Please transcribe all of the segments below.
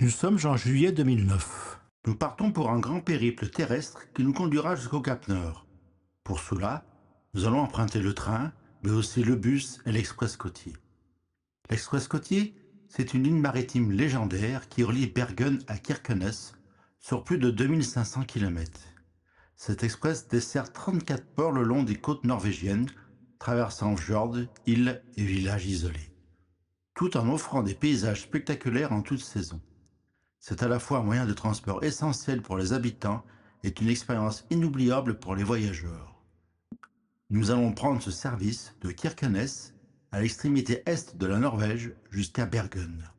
Nous sommes en juillet 2009. Nous partons pour un grand périple terrestre qui nous conduira jusqu'au Cap Nord. Pour cela, nous allons emprunter le train, mais aussi le bus et l'express côtier. L'express côtier, c'est une ligne maritime légendaire qui relie Bergen à Kirkenes sur plus de 2500 km. Cet express dessert 34 ports le long des côtes norvégiennes, traversant fjords, îles et villages isolés, tout en offrant des paysages spectaculaires en toute saison. C'est à la fois un moyen de transport essentiel pour les habitants et une expérience inoubliable pour les voyageurs. Nous allons prendre ce service de Kirkenes à l'extrémité est de la Norvège jusqu'à Bergen.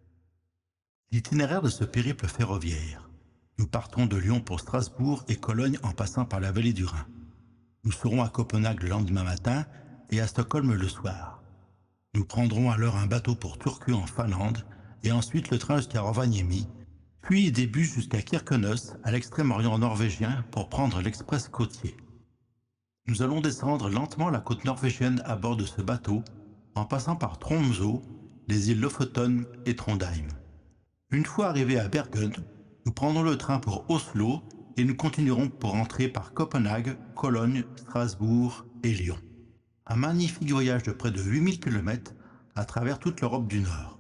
L'itinéraire de ce périple ferroviaire. Nous partons de Lyon pour Strasbourg et Cologne en passant par la vallée du Rhin. Nous serons à Copenhague le lendemain matin et à Stockholm le soir. Nous prendrons alors un bateau pour Turku en Finlande et ensuite le train jusqu'à Rovaniemi, puis des bus jusqu'à Kirkenes à l'extrême-orient norvégien pour prendre l'express côtier. Nous allons descendre lentement la côte norvégienne à bord de ce bateau en passant par Tromsø, les îles Lofoten et Trondheim. Une fois arrivés à Bergen, nous prendrons le train pour Oslo et nous continuerons pour entrer par Copenhague, Cologne, Strasbourg et Lyon. Un magnifique voyage de près de 8000 km à travers toute l'Europe du Nord.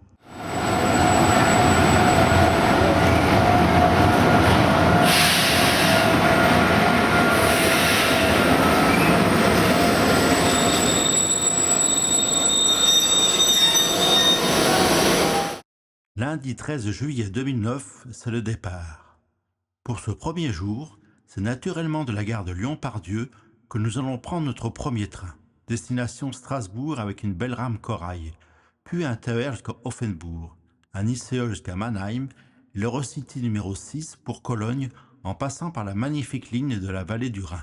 Lundi 13 juillet 2009, c'est le départ. Pour ce premier jour, c'est naturellement de la gare de Lyon-Part-Dieu que nous allons prendre notre premier train, destination Strasbourg avec une belle rame corail, puis un TER jusqu'à Offenbourg, un ICE jusqu'à Mannheim et le Eurocity numéro 6 pour Cologne en passant par la magnifique ligne de la vallée du Rhin.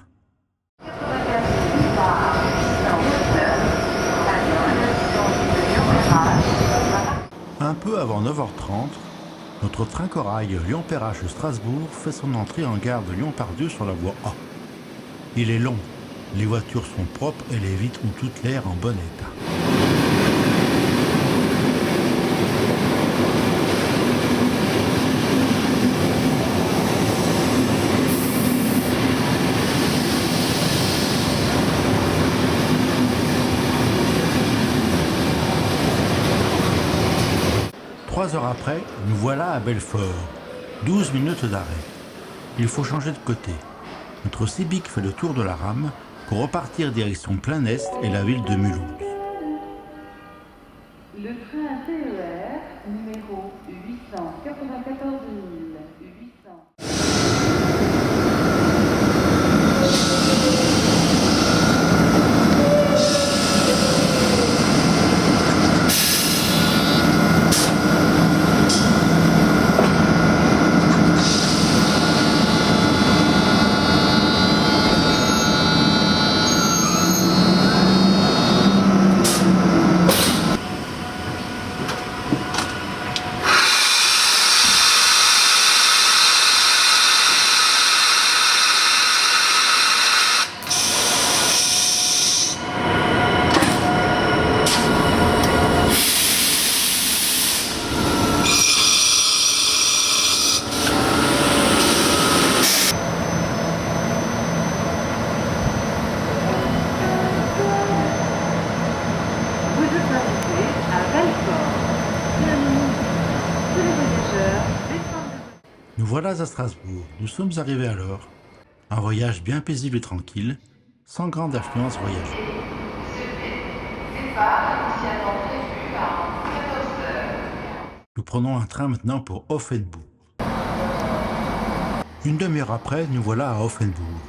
Un peu avant 9h30, notre train corail Lyon-Perrache-Strasbourg fait son entrée en gare de Lyon-Part-Dieu sur la voie A. Il est long, les voitures sont propres et les vitres ont toutes l'air en bon état. Trois heures après, nous voilà à Belfort. 12 minutes d'arrêt. Il faut changer de côté. Notre Civic fait le tour de la rame pour repartir direction plein est et la ville de Mulhouse. Le train TER numéro 894 800. Nous voilà à Strasbourg. Nous sommes arrivés à l'heure. Un voyage bien paisible et tranquille, sans grande affluence voyageur. Nous prenons un train maintenant pour Offenbourg. Une demi-heure après, nous voilà à Offenbourg.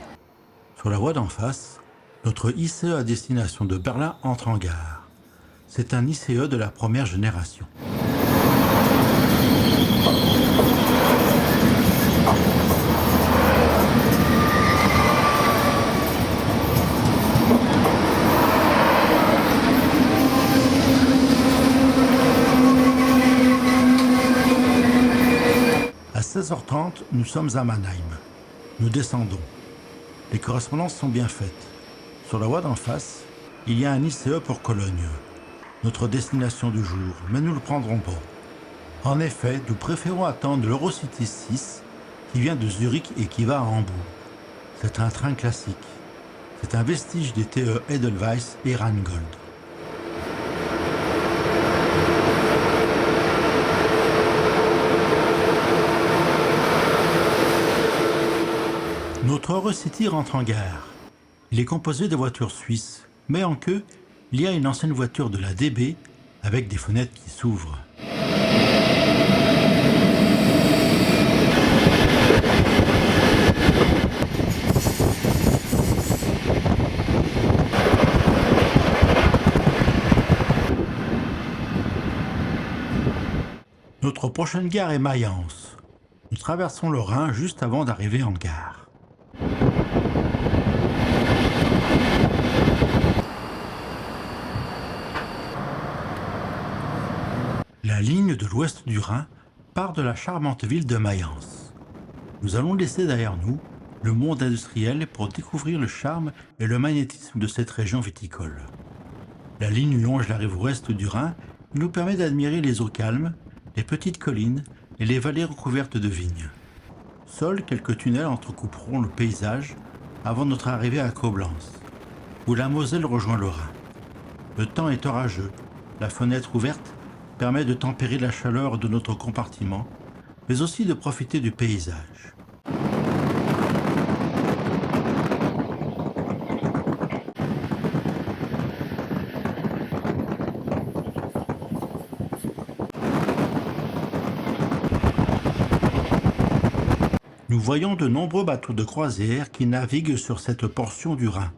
Sur la voie d'en face, notre ICE à destination de Berlin entre en gare. C'est un ICE de la première génération. À 16h30, nous sommes à Mannheim. Nous descendons. Les correspondances sont bien faites. Sur la voie d'en face, il y a un ICE pour Cologne, notre destination du jour, mais nous le prendrons pas. En effet, nous préférons attendre l'Eurocity 6 qui vient de Zurich et qui va à Hambourg. C'est un train classique. C'est un vestige des TE Edelweiss et Rheingold. Notre Eurocity rentre en gare. Il est composé de voitures suisses, mais en queue, il y a une ancienne voiture de la DB avec des fenêtres qui s'ouvrent. Notre prochaine gare est Mayence. Nous traversons le Rhin juste avant d'arriver en gare. La ligne de l'ouest du Rhin part de la charmante ville de Mayence. Nous allons laisser derrière nous le monde industriel pour découvrir le charme et le magnétisme de cette région viticole. La ligne longe la rive ouest du Rhin et nous permet d'admirer les eaux calmes, les petites collines et les vallées recouvertes de vignes. Seuls quelques tunnels entrecouperont le paysage avant notre arrivée à Coblence, où la Moselle rejoint le Rhin. Le temps est orageux, la fenêtre ouverte permet de tempérer la chaleur de notre compartiment, mais aussi de profiter du paysage. Nous voyons de nombreux bateaux de croisière qui naviguent sur cette portion du Rhin.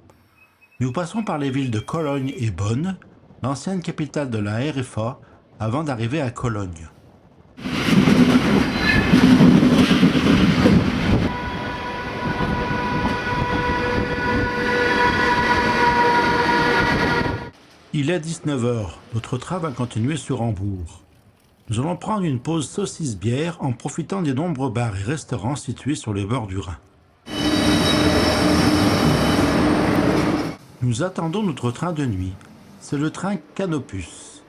Nous passons par les villes de Cologne et Bonn, l'ancienne capitale de la RFA, avant d'arriver à Cologne. Il est 19h, notre train va continuer sur Hambourg. Nous allons prendre une pause saucisse-bière en profitant des nombreux bars et restaurants situés sur les bords du Rhin. Nous attendons notre train de nuit. C'est le train Canopus.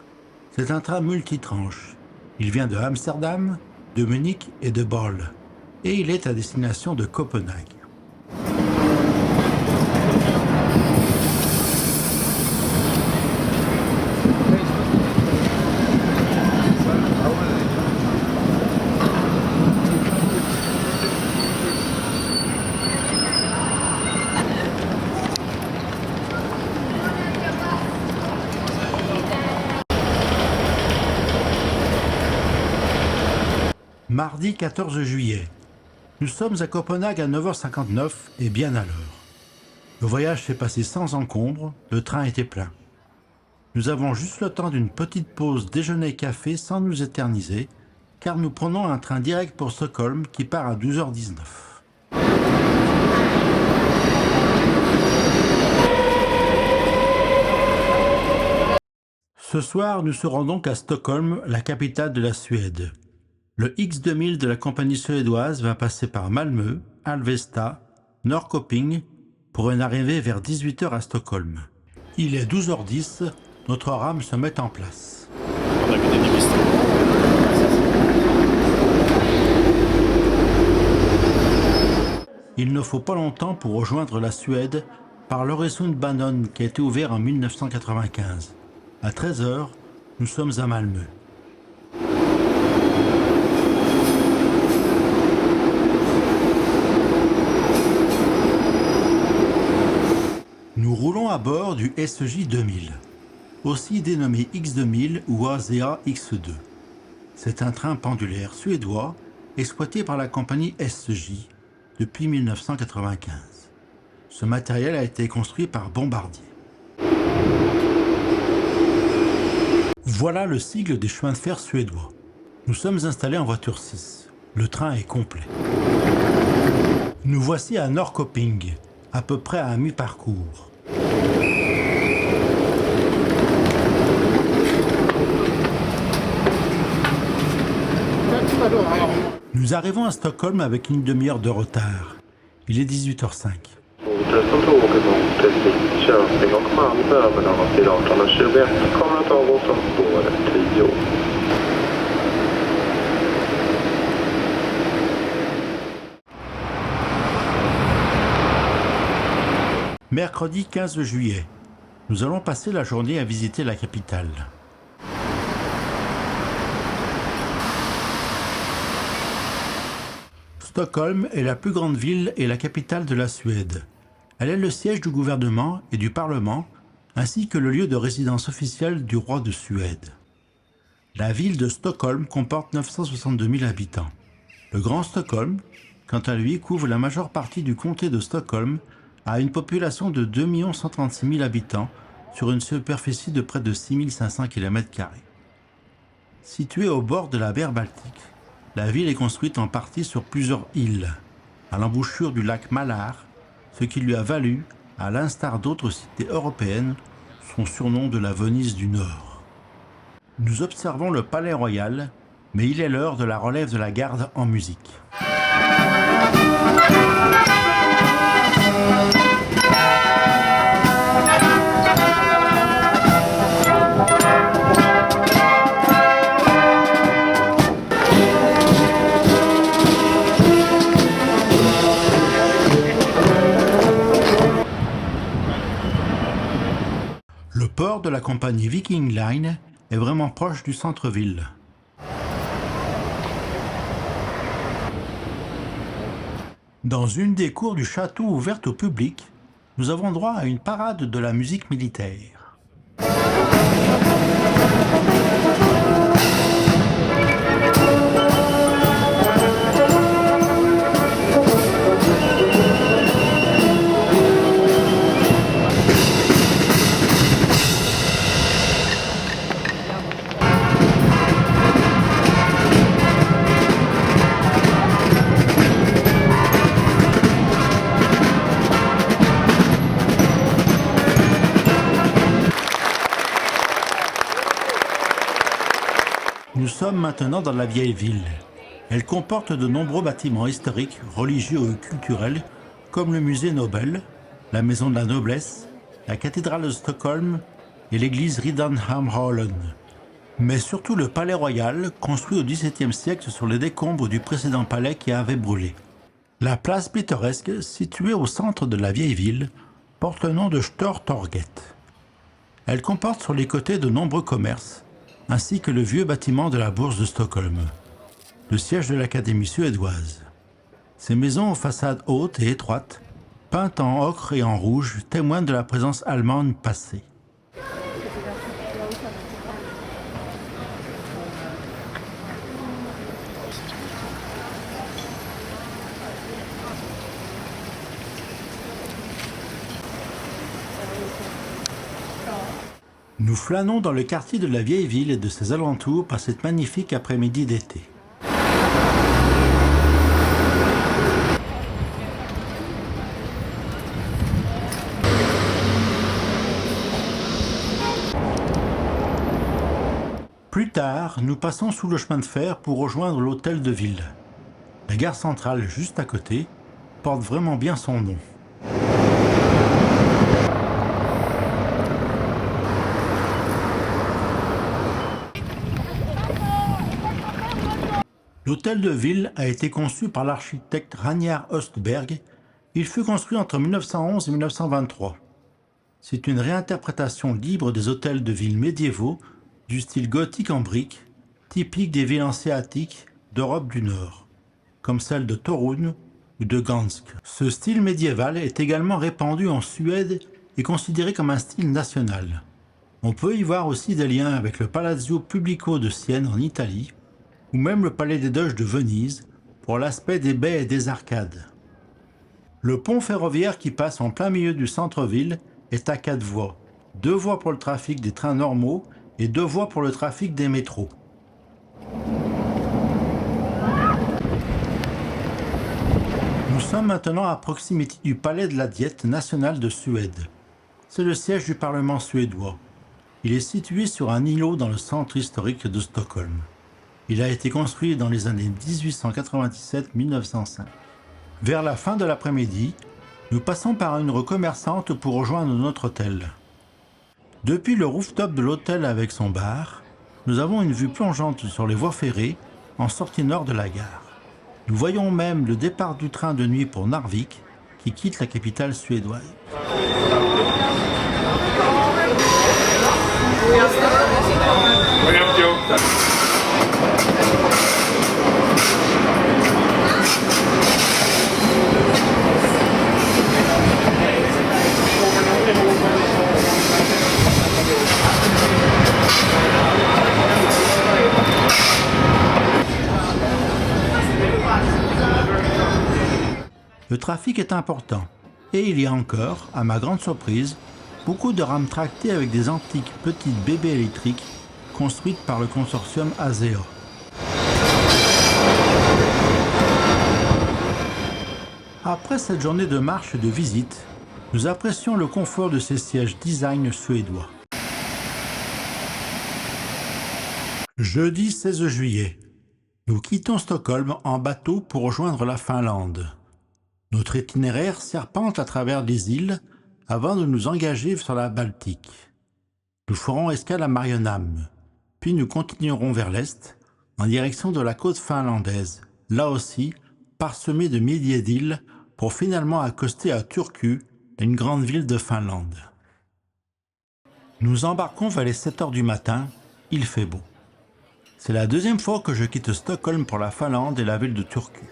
C'est un train multitranche. Il vient de Amsterdam, de Munich et de Bâle. Et il est à destination de Copenhague. Mardi 14 juillet. Nous sommes à Copenhague à 9h59 et bien à l'heure. Le voyage s'est passé sans encombre, le train était plein. Nous avons juste le temps d'une petite pause déjeuner-café sans nous éterniser, car nous prenons un train direct pour Stockholm qui part à 12h19. Ce soir, nous serons donc à Stockholm, la capitale de la Suède. Le X2000 de la compagnie suédoise va passer par Malmö, Alvesta, Norrköping pour une arrivée vers 18h à Stockholm. Il est 12h10, notre rame se met en place. On a vu des dégustations. Il ne faut pas longtemps pour rejoindre la Suède par l'Öresundsbanan qui a été ouvert en 1995. À 13h, nous sommes à Malmö. Nous roulons à bord du SJ 2000, aussi dénommé X2000 ou ASEA X2. C'est un train pendulaire suédois exploité par la compagnie SJ depuis 1995. Ce matériel a été construit par Bombardier. Voilà le sigle des chemins de fer suédois. Nous sommes installés en voiture 6. Le train est complet. Nous voici à Norrköping, à peu près à mi-parcours. Nous arrivons à Stockholm avec une demi-heure de retard. Il est 18h05. Mercredi 15 juillet. Nous allons passer la journée à visiter la capitale. Stockholm est la plus grande ville et la capitale de la Suède. Elle est le siège du gouvernement et du Parlement, ainsi que le lieu de résidence officielle du roi de Suède. La ville de Stockholm comporte 962 000 habitants. Le Grand Stockholm, quant à lui, couvre la majeure partie du comté de Stockholm, a une population de 2 136 000 habitants sur une superficie de près de 6 500 km². Située au bord de la mer Baltique, la ville est construite en partie sur plusieurs îles, à l'embouchure du lac Mälar, ce qui lui a valu, à l'instar d'autres cités européennes, son surnom de la Venise du Nord. Nous observons le Palais Royal, mais il est l'heure de la relève de la garde en musique. Le port de la compagnie Viking Line est vraiment proche du centre-ville. Dans une des cours du château ouverte au public, nous avons droit à une parade de la musique militaire. Nous sommes maintenant dans la vieille ville. Elle comporte de nombreux bâtiments historiques, religieux et culturels, comme le musée Nobel, la maison de la noblesse, la cathédrale de Stockholm et l'église Riddarholmen. Mais surtout le palais royal, construit au XVIIe siècle sur les décombres du précédent palais qui avait brûlé. La place pittoresque, située au centre de la vieille ville, porte le nom de Stortorget. Elle comporte sur les côtés de nombreux commerces, ainsi que le vieux bâtiment de la bourse de Stockholm, le siège de l'Académie suédoise. Ces maisons aux façades hautes et étroites, peintes en ocre et en rouge, témoignent de la présence allemande passée. Nous flânons dans le quartier de la vieille ville et de ses alentours par cette magnifique après-midi d'été. Plus tard, nous passons sous le chemin de fer pour rejoindre l'hôtel de ville. La gare centrale, juste à côté, porte vraiment bien son nom. L'hôtel de ville a été conçu par l'architecte Ragnar Östberg. Il fut construit entre 1911 et 1923. C'est une réinterprétation libre des hôtels de ville médiévaux du style gothique en briques, typique des villes hanséatiques d'Europe du Nord, comme celle de Torun ou de Gansk. Ce style médiéval est également répandu en Suède et considéré comme un style national. On peut y voir aussi des liens avec le Palazzo Pubblico de Sienne en Italie, ou même le Palais des Doges de Venise, pour l'aspect des baies et des arcades. Le pont ferroviaire qui passe en plein milieu du centre-ville est à 4 voies, 2 voies pour le trafic des trains normaux et 2 voies pour le trafic des métros. Nous sommes maintenant à proximité du Palais de la Diète nationale de Suède. C'est le siège du Parlement suédois. Il est situé sur un îlot dans le centre historique de Stockholm. Il a été construit dans les années 1897-1905. Vers la fin de l'après-midi, nous passons par une rue commerçante pour rejoindre notre hôtel. Depuis le rooftop de l'hôtel avec son bar, nous avons une vue plongeante sur les voies ferrées en sortie nord de la gare. Nous voyons même le départ du train de nuit pour Narvik qui quitte la capitale suédoise. Le trafic est important et il y a encore, à ma grande surprise, beaucoup de rames tractées avec des antiques petites bébés électriques construites par le consortium ASEA. Après cette journée de marche et de visite, nous apprécions le confort de ces sièges design suédois. Jeudi 16 juillet, nous quittons Stockholm en bateau pour rejoindre la Finlande. Notre itinéraire serpente à travers des îles avant de nous engager sur la Baltique. Nous ferons escale à Mariehamn, puis nous continuerons vers l'est en direction de la côte finlandaise, là aussi parsemée de milliers d'îles pour finalement accoster à Turku, une grande ville de Finlande. Nous embarquons vers les 7 heures du matin, il fait beau. C'est la deuxième fois que je quitte Stockholm pour la Finlande et la ville de Turku.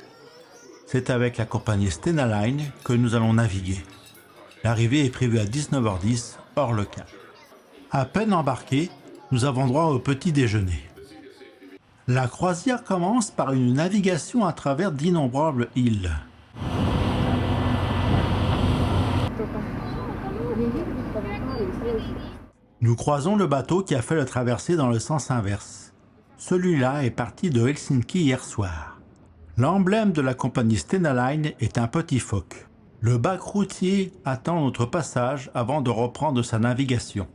C'est avec la compagnie Stena Line que nous allons naviguer. L'arrivée est prévue à 19h10, hors le cap. À peine embarqués, nous avons droit au petit déjeuner. La croisière commence par une navigation à travers d'innombrables îles. Nous croisons le bateau qui a fait la traversée dans le sens inverse. Celui-là est parti de Helsinki hier soir. L'emblème de la compagnie Stena Line est un petit phoque. Le bac routier attend notre passage avant de reprendre sa navigation.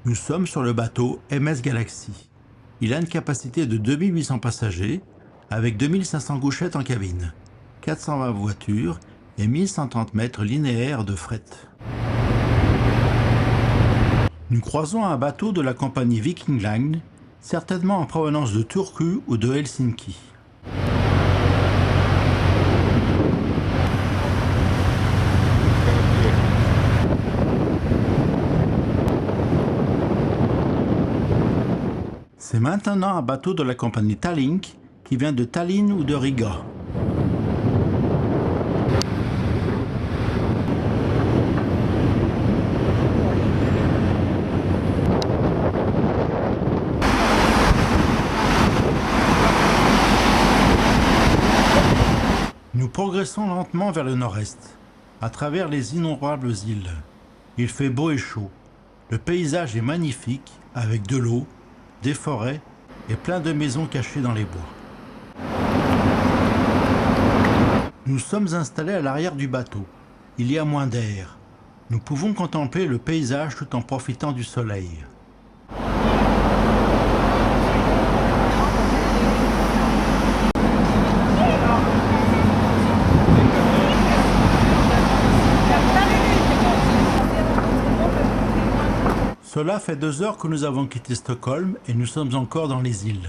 Nous sommes sur le bateau MS Galaxy. Il a une capacité de 2800 passagers, avec 2500 couchettes en cabine, 420 voitures et 1130 mètres linéaires de fret. Nous croisons un bateau de la compagnie Viking Line, certainement en provenance de Turku ou de Helsinki. C'est maintenant un bateau de la compagnie Tallink qui vient de Tallinn ou de Riga. Nous progressons lentement vers le nord-est, à travers les innombrables îles. Il fait beau et chaud. Le paysage est magnifique, avec de l'eau, des forêts et plein de maisons cachées dans les bois. Nous sommes installés à l'arrière du bateau. Il y a moins d'air. Nous pouvons contempler le paysage tout en profitant du soleil. Cela fait 2 heures que nous avons quitté Stockholm et nous sommes encore dans les îles.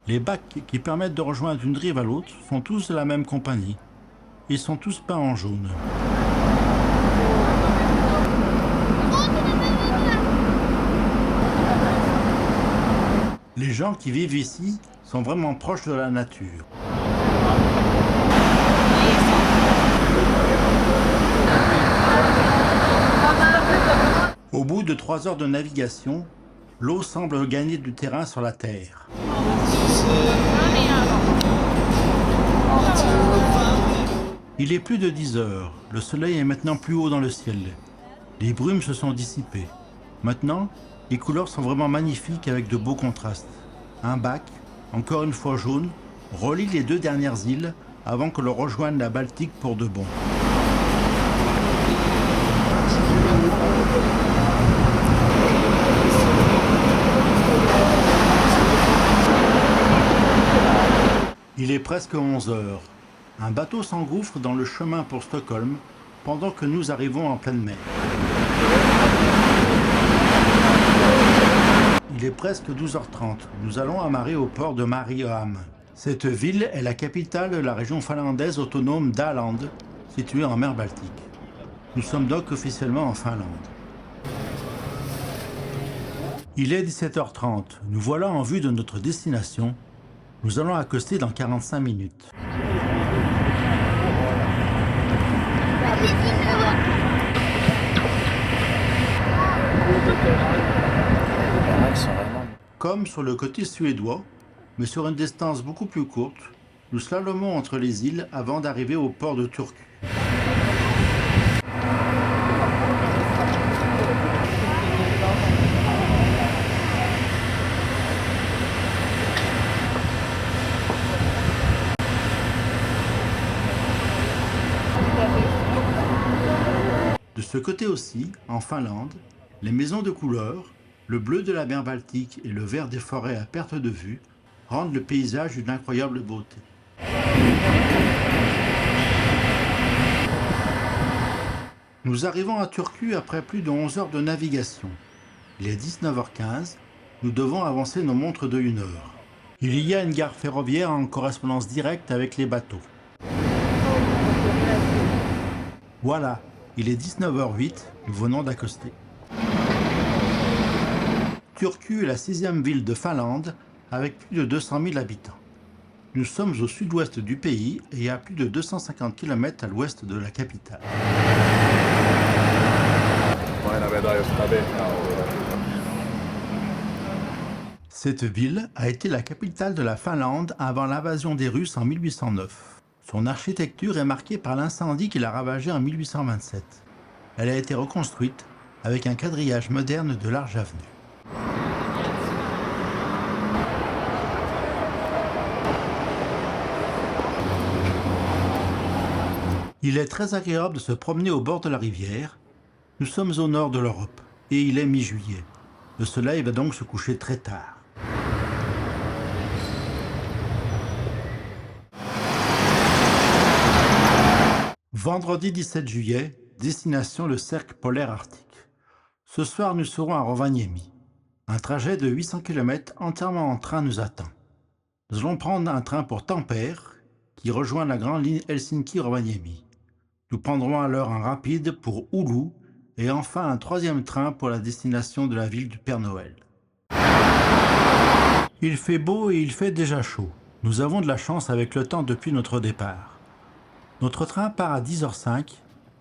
Les bacs qui permettent de rejoindre une rive à l'autre sont tous de la même compagnie. Ils sont tous peints en jaune. Les gens qui vivent ici sont vraiment proches de la nature. Au bout de 3 heures de navigation, l'eau semble gagner du terrain sur la terre. Il est plus de 10 heures. Le soleil est maintenant plus haut dans le ciel. Les brumes se sont dissipées. Maintenant, les couleurs sont vraiment magnifiques avec de beaux contrastes. Un bac, encore une fois jaune, relie les 2 dernières îles avant que l'on rejoigne la Baltique pour de bon. Il est presque 11 heures. Un bateau s'engouffre dans le chemin pour Stockholm pendant que nous arrivons en pleine mer. il est presque 12h30. Nous allons amarrer au port de Mariehamn. Cette ville est la capitale de la région finlandaise autonome d'Åland, située en mer Baltique. Nous sommes donc officiellement en Finlande. Il est 17h30. Nous voilà en vue de notre destination. Nous allons accoster dans 45 minutes. Comme sur le côté suédois, mais sur une distance beaucoup plus courte, nous slalomons entre les îles avant d'arriver au port de Turku. De ce côté aussi, en Finlande, les maisons de couleur, le bleu de la mer Baltique et le vert des forêts à perte de vue rendent le paysage d'une incroyable beauté. Nous arrivons à Turku après plus de 11 heures de navigation. Il est 19h15, nous devons avancer nos montres de 1 heure. Il y a une gare ferroviaire en correspondance directe avec les bateaux. Voilà, il est 19h08, nous venons d'accoster. Turku est la 6e ville de Finlande avec plus de 200 000 habitants. Nous sommes au sud-ouest du pays et à plus de 250 km à l'ouest de la capitale. Cette ville a été la capitale de la Finlande avant l'invasion des Russes en 1809. Son architecture est marquée par l'incendie qui l'a ravagée en 1827. Elle a été reconstruite avec un quadrillage moderne de larges avenues. Il est très agréable de se promener au bord de la rivière. Nous sommes au nord de l'Europe et il est mi-juillet. Le soleil va donc se coucher très tard. Vendredi 17 juillet, destination le cercle polaire arctique. Ce soir, nous serons à Rovaniemi. Un trajet de 800 km entièrement en train nous attend. Nous allons prendre un train pour Tampere, qui rejoint la grande ligne Helsinki-Rovaniemi. Nous prendrons alors un rapide pour Oulu et enfin un 3e train pour la destination de la ville du Père Noël. Il fait beau et il fait déjà chaud. Nous avons de la chance avec le temps depuis notre départ. Notre train part à 10h05.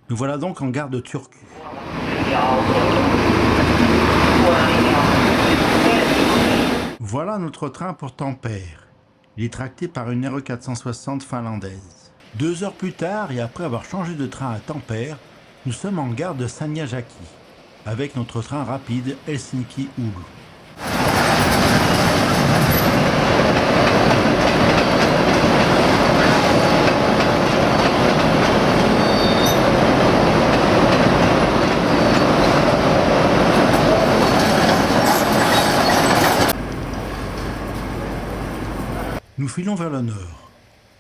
Nous voilà donc en gare de Turku. Voilà notre train pour Tampere. Il est tracté par une RE 460 finlandaise. 2 heures plus tard et après avoir changé de train à Tampere, nous sommes en gare de Seinäjoki avec notre train rapide Helsinki-Oulu. Nous filons vers le nord.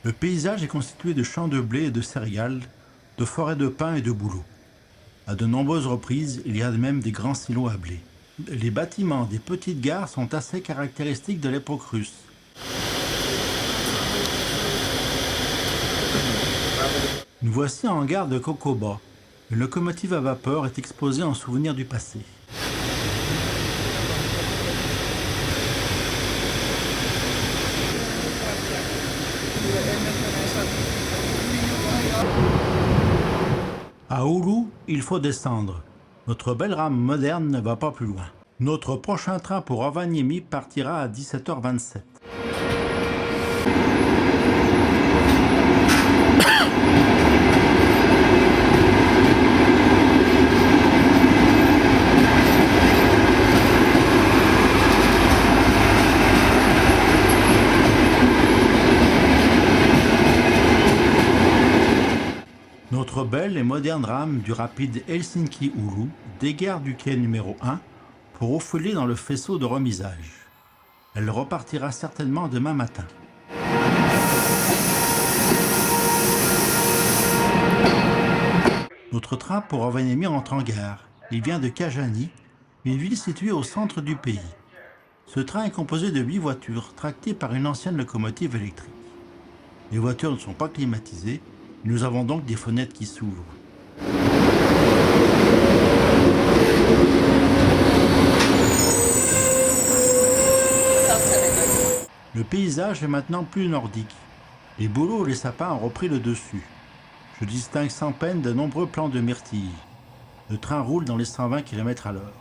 Le paysage est constitué de champs de blé et de céréales, de forêts de pins et de bouleaux. À de nombreuses reprises, il y a même des grands silos à blé. Les bâtiments des petites gares sont assez caractéristiques de l'époque russe. Nous voici en gare de Kokoba. Une locomotive à vapeur est exposée en souvenir du passé. À Oulu, il faut descendre. Notre belle rame moderne ne va pas plus loin. Notre prochain train pour Rovaniemi partira à 17h27. Notre belle et moderne rame du rapide Helsinki-Oulu dégarre du quai numéro 1 pour refouler dans le faisceau de remisage. Elle repartira certainement demain matin. Notre train pour Rovaniemi entre en gare. Il vient de Kajaani, une ville située au centre du pays. Ce train est composé de 8 voitures tractées par une ancienne locomotive électrique. Les voitures ne sont pas climatisées, nous avons donc des fenêtres qui s'ouvrent. Le paysage est maintenant plus nordique. Les bouleaux et les sapins ont repris le dessus. Je distingue sans peine de nombreux plants de myrtilles. Le train roule dans les 120 km à l'heure.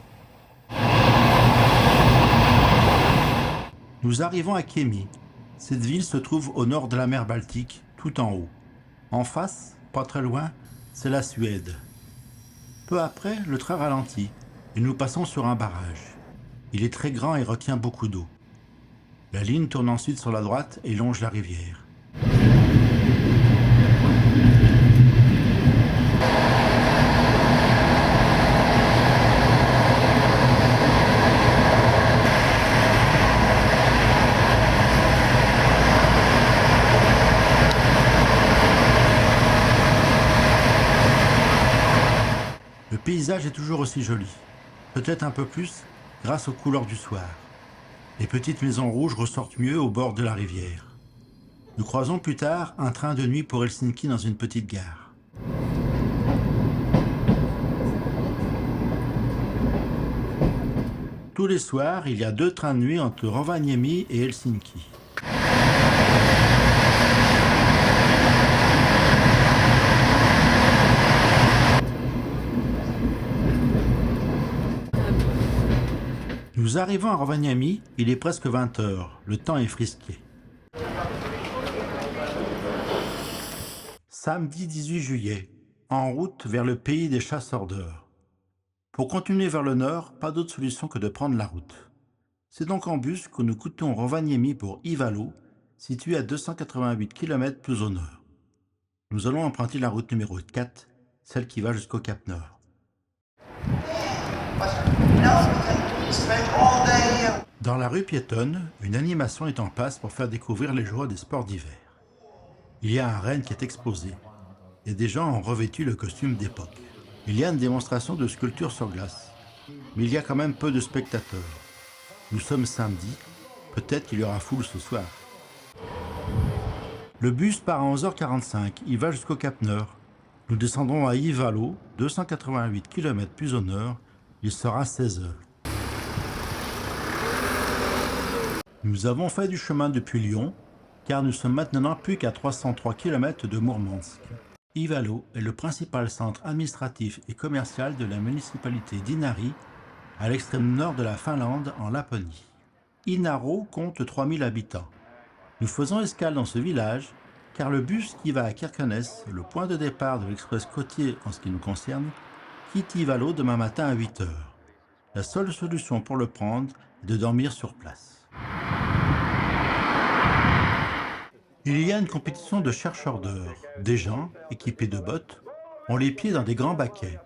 Nous arrivons à Kemi. Cette ville se trouve au nord de la mer Baltique, tout en haut. En face, pas très loin, c'est la Suède. Peu après, le train ralentit et nous passons sur un barrage. Il est très grand et retient beaucoup d'eau. La ligne tourne ensuite sur la droite et longe la rivière. Le paysage est toujours aussi joli, peut-être un peu plus grâce aux couleurs du soir. Les petites maisons rouges ressortent mieux au bord de la rivière. Nous croisons plus tard un train de nuit pour Helsinki dans une petite gare. Tous les soirs, il y a 2 trains de nuit entre Rovaniemi et Helsinki. Nous arrivons à Rovaniemi, il est presque 20 h, le temps est frisqué. Samedi 18 juillet, en route vers le pays des chasseurs d'or. Pour continuer vers le nord, pas d'autre solution que de prendre la route. C'est donc en bus que nous quittons Rovaniemi pour Ivalo, situé à 288 km plus au nord. Nous allons emprunter la route numéro 4, celle qui va jusqu'au Cap Nord. Dans la rue piétonne, une animation est en place pour faire découvrir les joies des sports d'hiver. Il y a un renne qui est exposé, et des gens ont revêtu le costume d'époque. Il y a une démonstration de sculpture sur glace, mais il y a quand même peu de spectateurs. Nous sommes samedi, peut-être qu'il y aura foule ce soir. Le bus part à 11h45, il va jusqu'au Cap Nord. Nous descendrons à Ivalo, 288 km plus au nord, il sera 16h. Nous avons fait du chemin depuis Lyon, car nous sommes maintenant plus qu'à 303 km de Mourmansk. Ivalo est le principal centre administratif et commercial de la municipalité d'Inari, à l'extrême nord de la Finlande, en Laponie. Inaro compte 3000 habitants. Nous faisons escale dans ce village, car le bus qui va à Kirkenes, le point de départ de l'express côtier en ce qui nous concerne, quitte Ivalo demain matin à 8 h. La seule solution pour le prendre est de dormir sur place. Il y a une compétition de chercheurs d'or. Des gens, équipés de bottes, ont les pieds dans des grands baquets.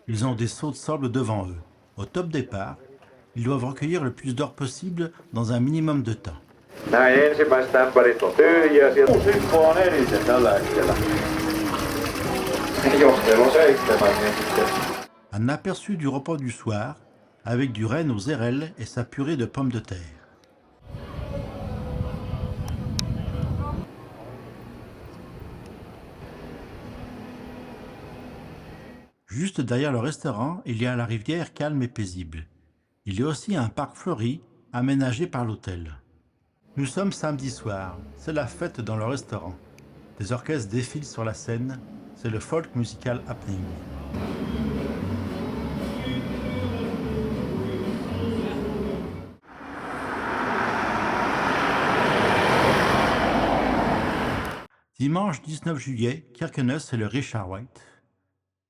Ils ont des seaux de sable devant eux. Au top départ, ils doivent recueillir le plus d'or possible dans un minimum de temps. Un aperçu du repas du soir, avec du renne aux érelles et sa purée de pommes de terre. Juste derrière le restaurant, il y a la rivière calme et paisible. Il y a aussi un parc fleuri, aménagé par l'hôtel. Nous sommes samedi soir, c'est la fête dans le restaurant. Des orchestres défilent sur la scène, c'est le folk musical happening. Dimanche 19 juillet, Kirkenes et le Richard White.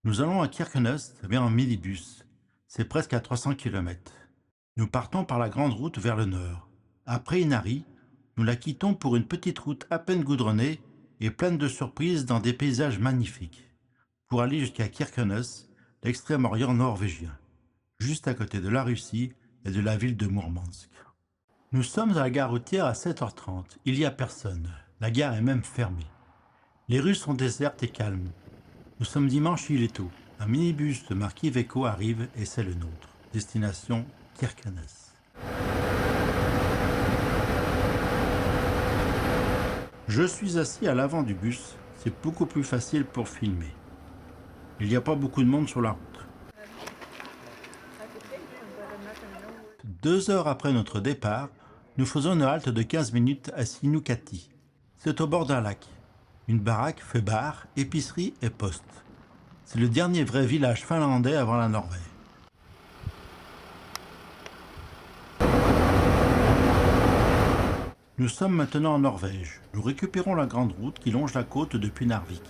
Nous allons à Kirkenes, mais en minibus. C'est presque à 300 km. Nous partons par la grande route vers le nord. Après Inari, nous la quittons pour une petite route à peine goudronnée et pleine de surprises dans des paysages magnifiques, pour aller jusqu'à Kirkenes, l'extrême-orient norvégien, juste à côté de la Russie et de la ville de Mourmansk. Nous sommes à la gare routière à 7h30. Il n'y a personne. La gare est même fermée. Les rues sont désertes et calmes. Nous sommes dimanche, il est tôt. Un minibus de marque Iveco arrive et c'est le nôtre. Destination Kirkenes. Je suis assis à l'avant du bus, c'est beaucoup plus facile pour filmer. Il n'y a pas beaucoup de monde sur la route. 2 heures après notre départ, nous faisons une halte de 15 minutes à Sinukati. C'est au bord d'un lac. Une baraque fait bar, épicerie et poste. C'est le dernier vrai village finlandais avant la Norvège. Nous sommes maintenant en Norvège. Nous récupérons la grande route qui longe la côte depuis Narvik.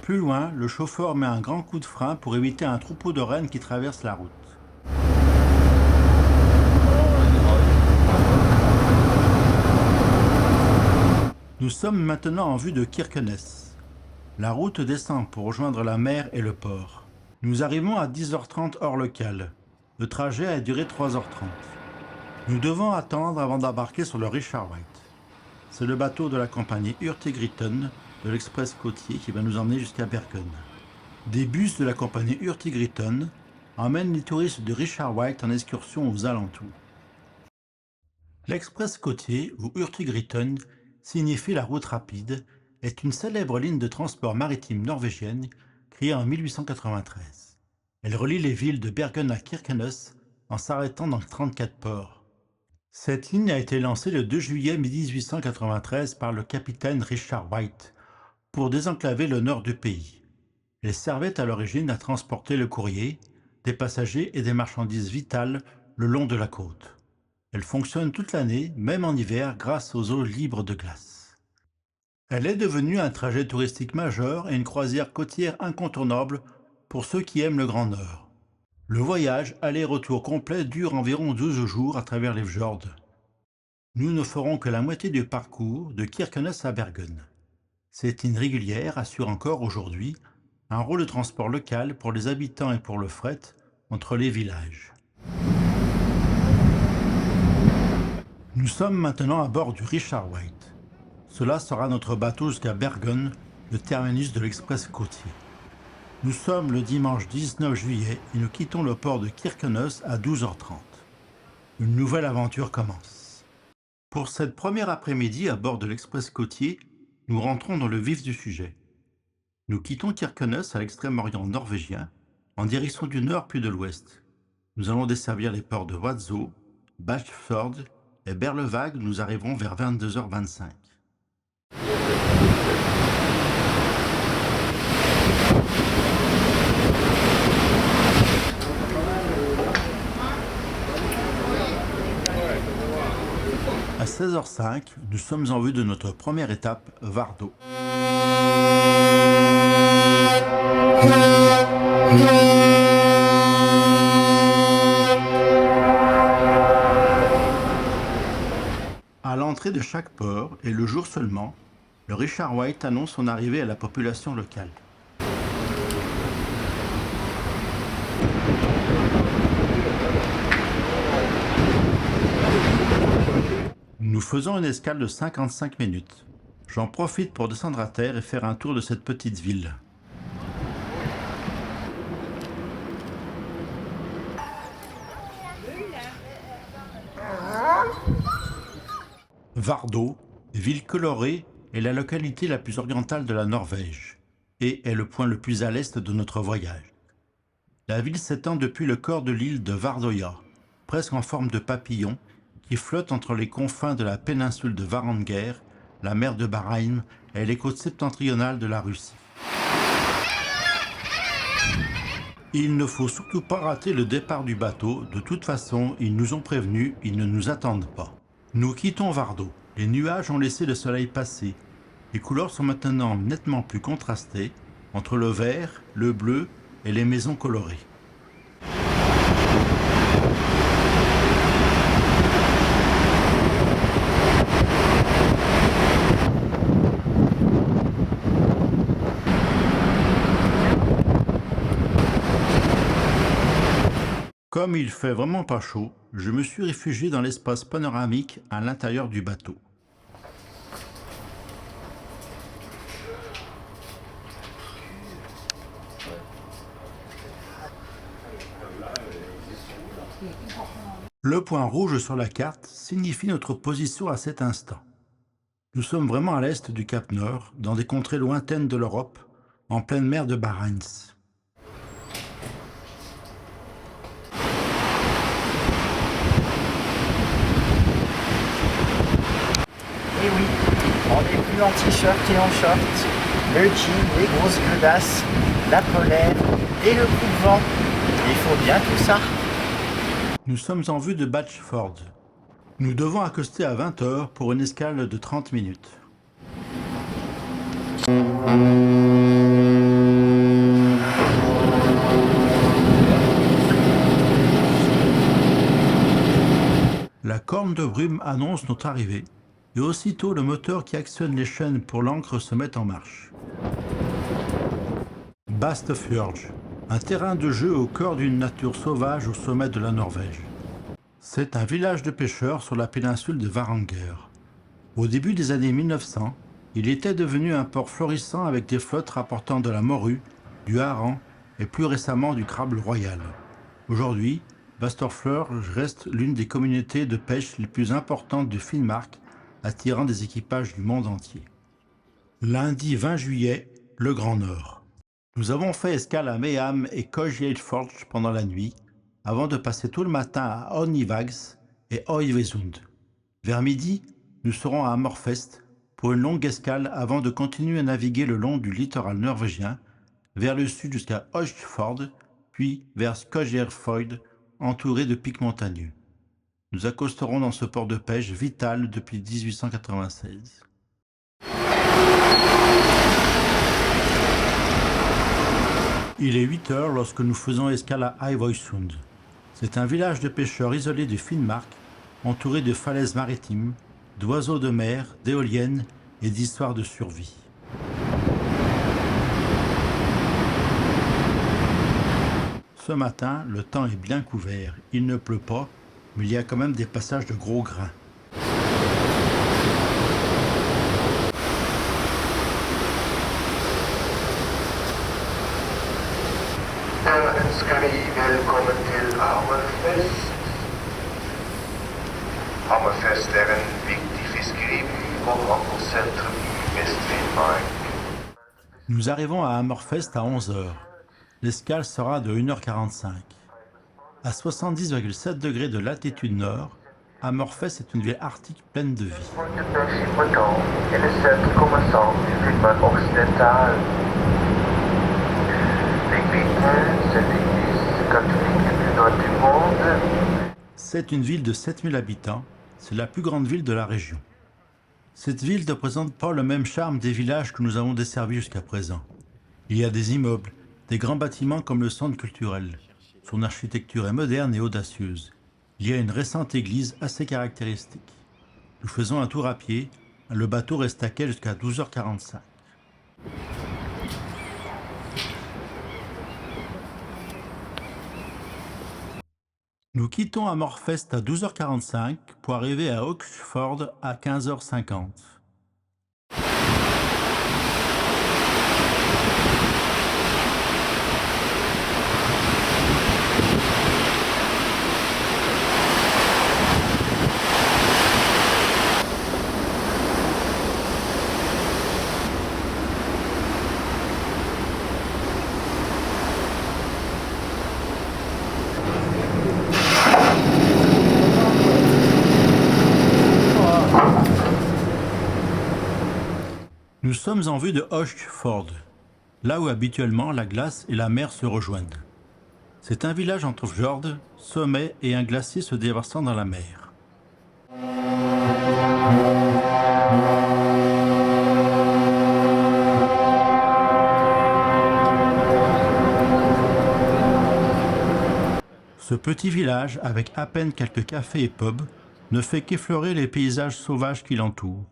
Plus loin, le chauffeur met un grand coup de frein pour éviter un troupeau de rennes qui traverse la route. Nous sommes maintenant en vue de Kirkenes. La route descend pour rejoindre la mer et le port. Nous arrivons à 10h30 heure locale. Le trajet a duré 3h30. Nous devons attendre avant d'embarquer sur le Richard White. C'est le bateau de la compagnie Hurtigruten de l'Express côtier qui va nous emmener jusqu'à Bergen. Des bus de la compagnie Hurtigruten emmènent les touristes de Richard White en excursion aux alentours. L'Express côtier, ou Hurtigruten, signifie la route rapide, est une célèbre ligne de transport maritime norvégienne créée en 1893. Elle relie les villes de Bergen à Kirkenes en s'arrêtant dans 34 ports. Cette ligne a été lancée le 2 juillet 1893 par le capitaine Richard White pour désenclaver le nord du pays. Elle servait à l'origine à transporter le courrier, des passagers et des marchandises vitales le long de la côte. Elle fonctionne toute l'année, même en hiver, grâce aux eaux libres de glace. Elle est devenue un trajet touristique majeur et une croisière côtière incontournable pour ceux qui aiment le Grand Nord. Le voyage aller-retour complet dure environ 12 jours à travers les fjords. Nous ne ferons que la moitié du parcours de Kirkenes à Bergen. Cette ligne régulière assure encore aujourd'hui un rôle de transport local pour les habitants et pour le fret entre les villages. Nous sommes maintenant à bord du Richard White. Cela sera notre bateau jusqu'à Bergen, le terminus de l'Express côtier. Nous sommes le dimanche 19 juillet et nous quittons le port de Kirkenes à 12h30. Une nouvelle aventure commence. Pour cette première après-midi à bord de l'Express côtier, nous rentrons dans le vif du sujet. Nous quittons Kirkenes à l'extrême-orient norvégien, en direction du nord puis de l'ouest. Nous allons desservir les ports de Vadsø, Bastfjord et Berlevåg. Nous arriverons vers 22h25. À 16h05, nous sommes en vue de notre première étape, Vardø. À l'entrée de chaque port, et le jour seulement, le Richard White annonce son arrivée à la population locale. Nous faisons une escale de 55 minutes. J'en profite pour descendre à terre et faire un tour de cette petite ville. Vardø, ville colorée, est la localité la plus orientale de la Norvège et est le point le plus à l'est de notre voyage. La ville s'étend depuis le corps de l'île de Vardøya, presque en forme de papillon, qui flotte entre les confins de la péninsule de Varanger, la mer de Barheim et les côtes septentrionales de la Russie. Il ne faut surtout pas rater le départ du bateau, de toute façon, ils nous ont prévenus, ils ne nous attendent pas. Nous quittons Vardø, les nuages ont laissé le soleil passer. Les couleurs sont maintenant nettement plus contrastées, entre le vert, le bleu et les maisons colorées. Comme il fait vraiment pas chaud, je me suis réfugié dans l'espace panoramique à l'intérieur du bateau. Le point rouge sur la carte signifie notre position à cet instant. Nous sommes vraiment à l'est du Cap Nord, dans des contrées lointaines de l'Europe, en pleine mer de Barents. Et oui, on n'est plus en t-shirt et en short. Le jean, les grosses godasses, la polaire et le coup de vent. Il faut bien tout ça. Nous sommes en vue de Batchford. Nous devons accoster à 20h pour une escale de 30 minutes. La corne de brume annonce notre arrivée et aussitôt le moteur qui actionne les chaînes pour l'ancre se met en marche. Bastefjord, un terrain de jeu au cœur d'une nature sauvage au sommet de la Norvège. C'est un village de pêcheurs sur la péninsule de Varanger. Au début des années 1900, il était devenu un port florissant avec des flottes rapportant de la morue, du hareng et plus récemment du crabe royal. Aujourd'hui, Bastefjord reste l'une des communautés de pêche les plus importantes du Finnmark, attirant des équipages du monde entier. Lundi 20 juillet, le Grand Nord. Nous avons fait escale à Mehamn et Kongsvinger pendant la nuit, avant de passer tout le matin à Onivags et Øyvisund. Vers midi, nous serons à Hammerfest pour une longue escale avant de continuer à naviguer le long du littoral norvégien, vers le sud jusqu'à Østfjord, puis vers Skøyenfordd, entouré de pics montagneux. Nous accosterons dans ce port de pêche vital depuis 1896. Il est 8h lorsque nous faisons escale à Høyvoisund. C'est un village de pêcheurs isolé du Finnmark, entouré de falaises maritimes, d'oiseaux de mer, d'éoliennes et d'histoires de survie. Ce matin, le temps est bien couvert. Il ne pleut pas, mais il y a quand même des passages de gros grains. Önskar vi välkommen till Hammerfest. Hammerfest är en viktig fiskeriby och handelscentrum i Västfinnmark. Nous arrivons à Hammerfest à 11h. L'escale sera de 1h45. À 70,7 degrés de latitude nord, Hammerfest est une ville arctique pleine de vie. C'est une ville de 7000 habitants, c'est la plus grande ville de la région. Cette ville ne présente pas le même charme des villages que nous avons desservis jusqu'à présent. Il y a des immeubles, des grands bâtiments comme le centre culturel. Son architecture est moderne et audacieuse. Il y a une récente église assez caractéristique. Nous faisons un tour à pied, le bateau reste à quai jusqu'à 12h45. Nous quittons Hammerfest à 12h45 pour arriver à Østfjord à 15h50. Nous sommes en vue de Østfjord, là où habituellement la glace et la mer se rejoignent. C'est un village entre fjord, sommet et un glacier se déversant dans la mer. Ce petit village, avec à peine quelques cafés et pubs, ne fait qu'effleurer les paysages sauvages qui l'entourent,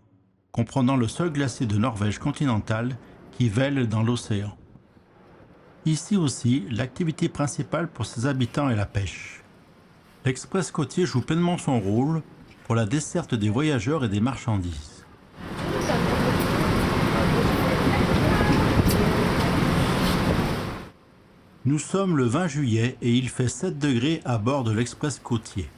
comprenant le seul glacier de Norvège continentale qui vèle dans l'océan. Ici aussi, l'activité principale pour ses habitants est la pêche. L'Express côtier joue pleinement son rôle pour la desserte des voyageurs et des marchandises. Nous sommes le 20 juillet et il fait 7 degrés à bord de l'Express côtier.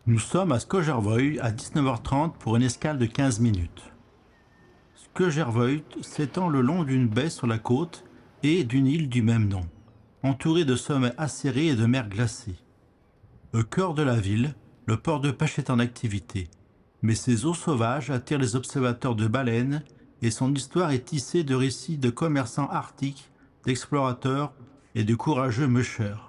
Nous sommes à Skøjervøy à 19h30 pour une escale de 15 minutes. Skøjervøy s'étend le long d'une baie sur la côte et d'une île du même nom, entourée de sommets acérés et de mers glacées. Au cœur de la ville, le port de pêche est en activité, mais ses eaux sauvages attirent les observateurs de baleines et son histoire est tissée de récits de commerçants arctiques, d'explorateurs et de courageux mûcheurs.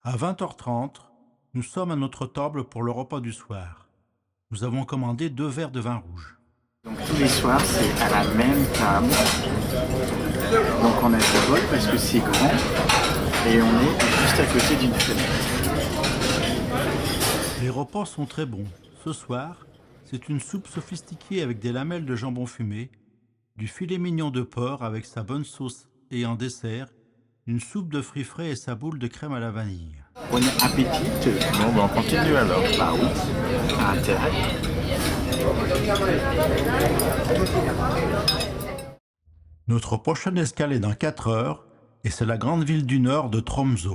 À 20h30, nous sommes à notre table pour le repas du soir. Nous avons commandé 2 verres de vin rouge. Donc tous les soirs, c'est à la même table. Donc on a du bol parce que c'est grand et on est juste à côté d'une fenêtre. Les repas sont très bons. Ce soir, c'est une soupe sophistiquée avec des lamelles de jambon fumé, du filet mignon de porc avec sa bonne sauce et en dessert, une soupe de fruits frais et sa boule de crème à la vanille. Bon appétit. Bon, ben on continue alors. Bah oui, à intérêt. Notre prochaine escale est dans 4 heures et c'est la grande ville du nord de Tromsø.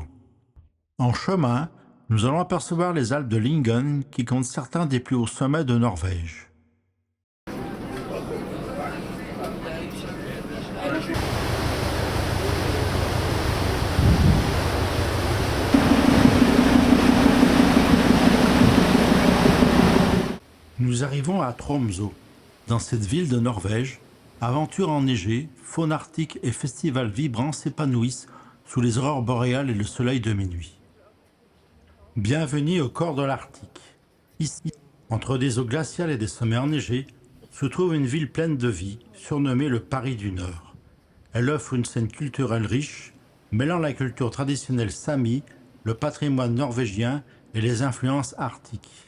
En chemin, nous allons apercevoir les Alpes de Lyngen qui comptent certains des plus hauts sommets de Norvège. Nous arrivons à Tromsø. Dans cette ville de Norvège, aventure enneigée, faune arctique et festival vibrant s'épanouissent sous les aurores boréales et le soleil de minuit. Bienvenue au cœur de l'Arctique. Ici, entre des eaux glaciales et des sommets enneigés, se trouve une ville pleine de vie, surnommée le Paris du Nord. Elle offre une scène culturelle riche, mêlant la culture traditionnelle sami, le patrimoine norvégien et les influences arctiques.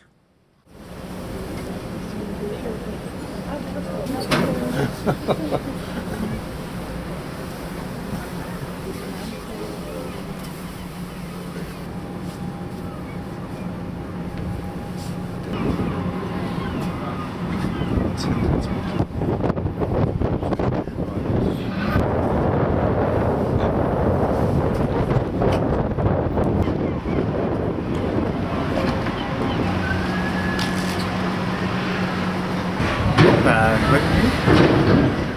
Bonne nuit,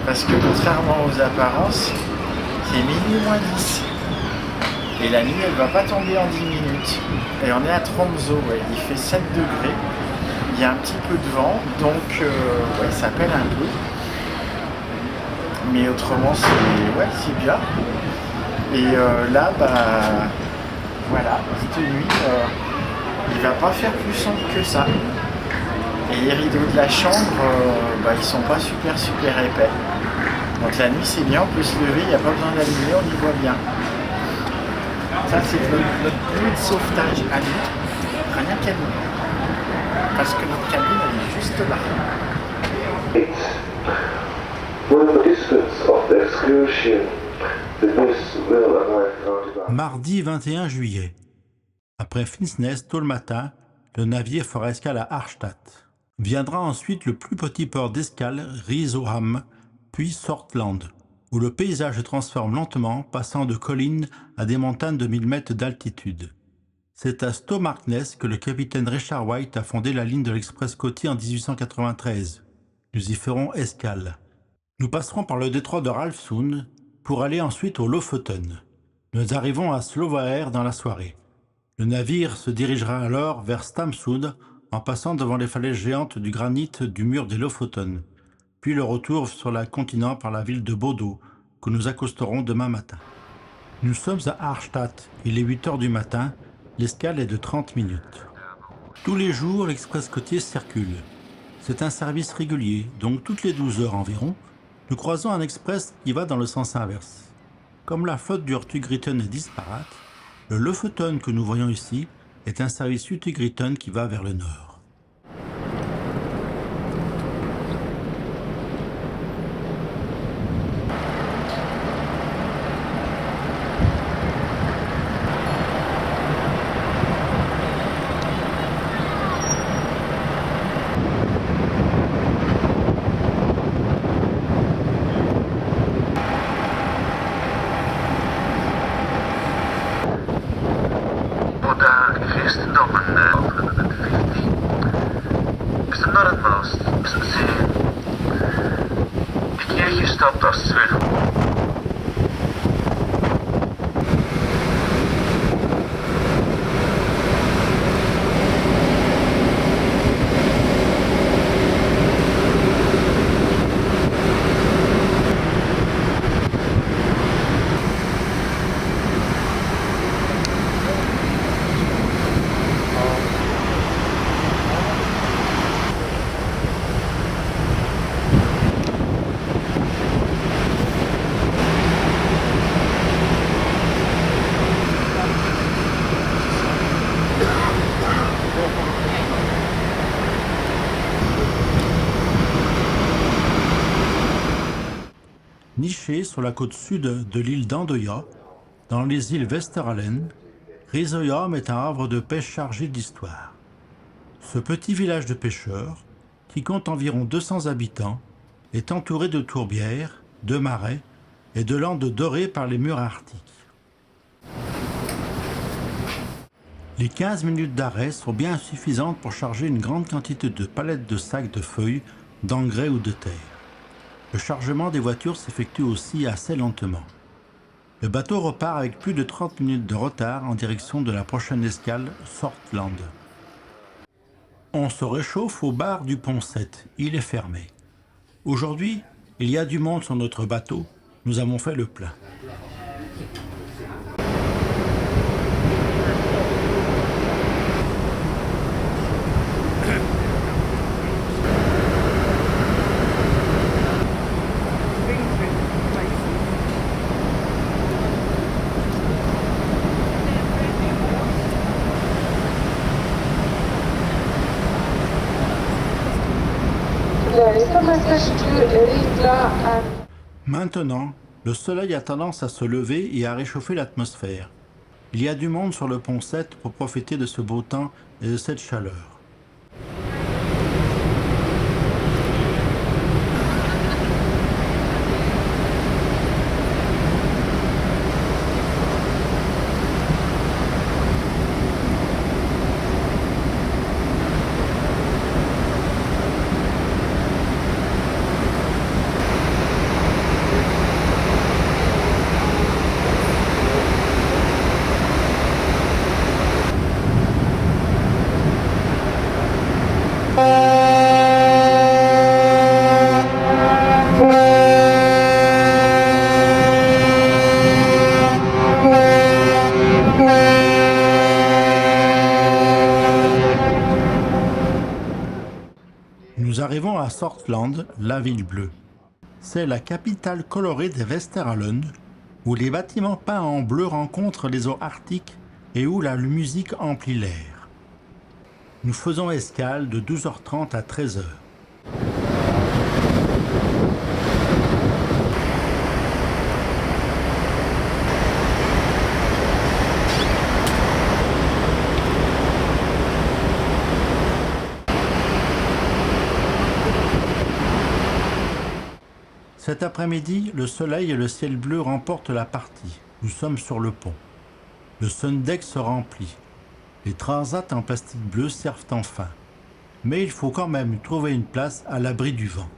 parce que contrairement aux apparences, c'est minuit moins 10. Et la nuit, elle va pas tomber en 10 minutes. Et on est à Tromsø, ouais. Il fait 7 degrés. Il y a un petit peu de vent, donc ouais, ça pèle un peu. Mais autrement, c'est bien. Et là, bah voilà, cette nuit, il va pas faire plus sombre que ça. Et les rideaux de la chambre, ils sont pas super épais. Donc la nuit c'est bien, on peut se lever, il n'y a pas besoin d'allumer, on y voit bien. Ça c'est notre but de sauvetage à nous, rien qu'à nous. Parce que notre cabine elle est juste là. Mardi 21 juillet. Après Finnsnes tôt le matin, le navire fera escale à Harstad. Viendra ensuite le plus petit port d'escale, Risøhamn, puis Sortland, où le paysage se transforme lentement, passant de collines à des montagnes de 1000 mètres d'altitude. C'est à Stokmarknes que le capitaine Richard White a fondé la ligne de l'Express côtier en 1893. Nous y ferons escale. Nous passerons par le détroit de Ralfsund pour aller ensuite au Lofoten. Nous arrivons à Slovaer dans la soirée. Le navire se dirigera alors vers Stamsund en passant devant les falaises géantes du granit du mur des Lofoten, puis le retour sur le continent par la ville de Bodø, que nous accosterons demain matin. Nous sommes à Harstad, il est 8 h du matin, l'escale est de 30 minutes. Tous les jours, l'Express côtier circule. C'est un service régulier, donc toutes les 12 heures environ, nous croisons un express qui va dans le sens inverse. Comme la flotte du Hurtigruten est disparate, le Lofoten que nous voyons ici est un service Hurtigruten qui va vers le nord. startas terug. Niché sur la côte sud de l'île d'Andoya, dans les îles Westeralen, Risøya est un havre de pêche chargé d'histoire. Ce petit village de pêcheurs, qui compte environ 200 habitants, est entouré de tourbières, de marais et de landes dorées par les murs arctiques. Les 15 minutes d'arrêt sont bien suffisantes pour charger une grande quantité de palettes de sacs de feuilles, d'engrais ou de terre. Le chargement des voitures s'effectue aussi assez lentement. Le bateau repart avec plus de 30 minutes de retard en direction de la prochaine escale, Sortland. On se réchauffe au bar du pont 7, il est fermé. Aujourd'hui, il y a du monde sur notre bateau, nous avons fait le plein. Maintenant, le soleil a tendance à se lever et à réchauffer l'atmosphère. Il y a du monde sur le pont 7 pour profiter de ce beau temps et de cette chaleur. Nous arrivons à Sortland, la ville bleue. C'est la capitale colorée des Westeralen, où les bâtiments peints en bleu rencontrent les eaux arctiques et où la musique emplit l'air. Nous faisons escale de 12h30 à 13h. Cet après-midi, le soleil et le ciel bleu remportent la partie. Nous sommes sur le pont. Le Sundeck se remplit. Les transats en plastique bleu servent enfin. Mais il faut quand même trouver une place à l'abri du vent.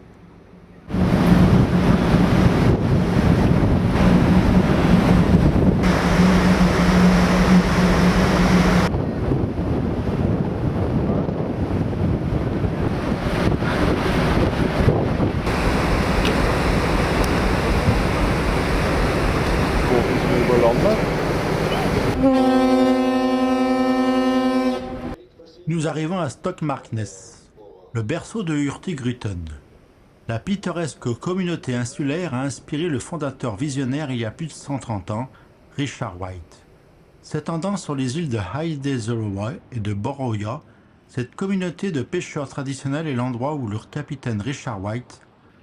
Nous arrivons à Stokmarknes, le berceau de Hurtigruten. La pittoresque communauté insulaire a inspiré le fondateur visionnaire il y a plus de 130 ans, Richard White. S'étendant sur les îles de Heideseroy et de Borøya, cette communauté de pêcheurs traditionnels est l'endroit où leur capitaine Richard White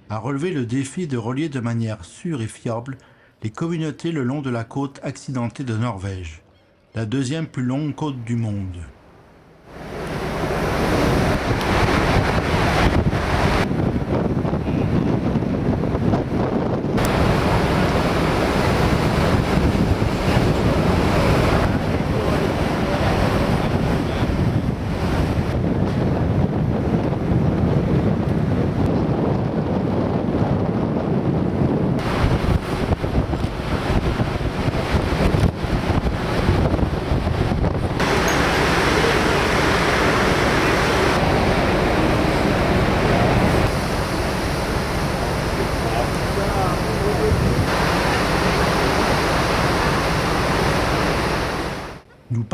a relevé le défi de relier de manière sûre et fiable les communautés le long de la côte accidentée de Norvège, la deuxième plus longue côte du monde.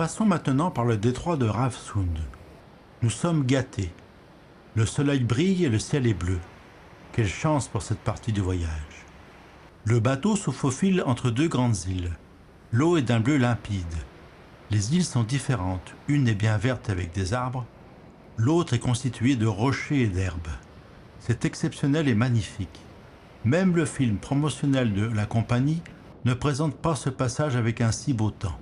passons maintenant par le détroit de Ravsund. Nous sommes gâtés. Le soleil brille et le ciel est bleu. Quelle chance pour cette partie du voyage. Le bateau se faufile entre deux grandes îles. L'eau est d'un bleu limpide. Les îles sont différentes. Une est bien verte avec des arbres. L'autre est constituée de rochers et d'herbes. C'est exceptionnel et magnifique. Même le film promotionnel de la compagnie ne présente pas ce passage avec un si beau temps.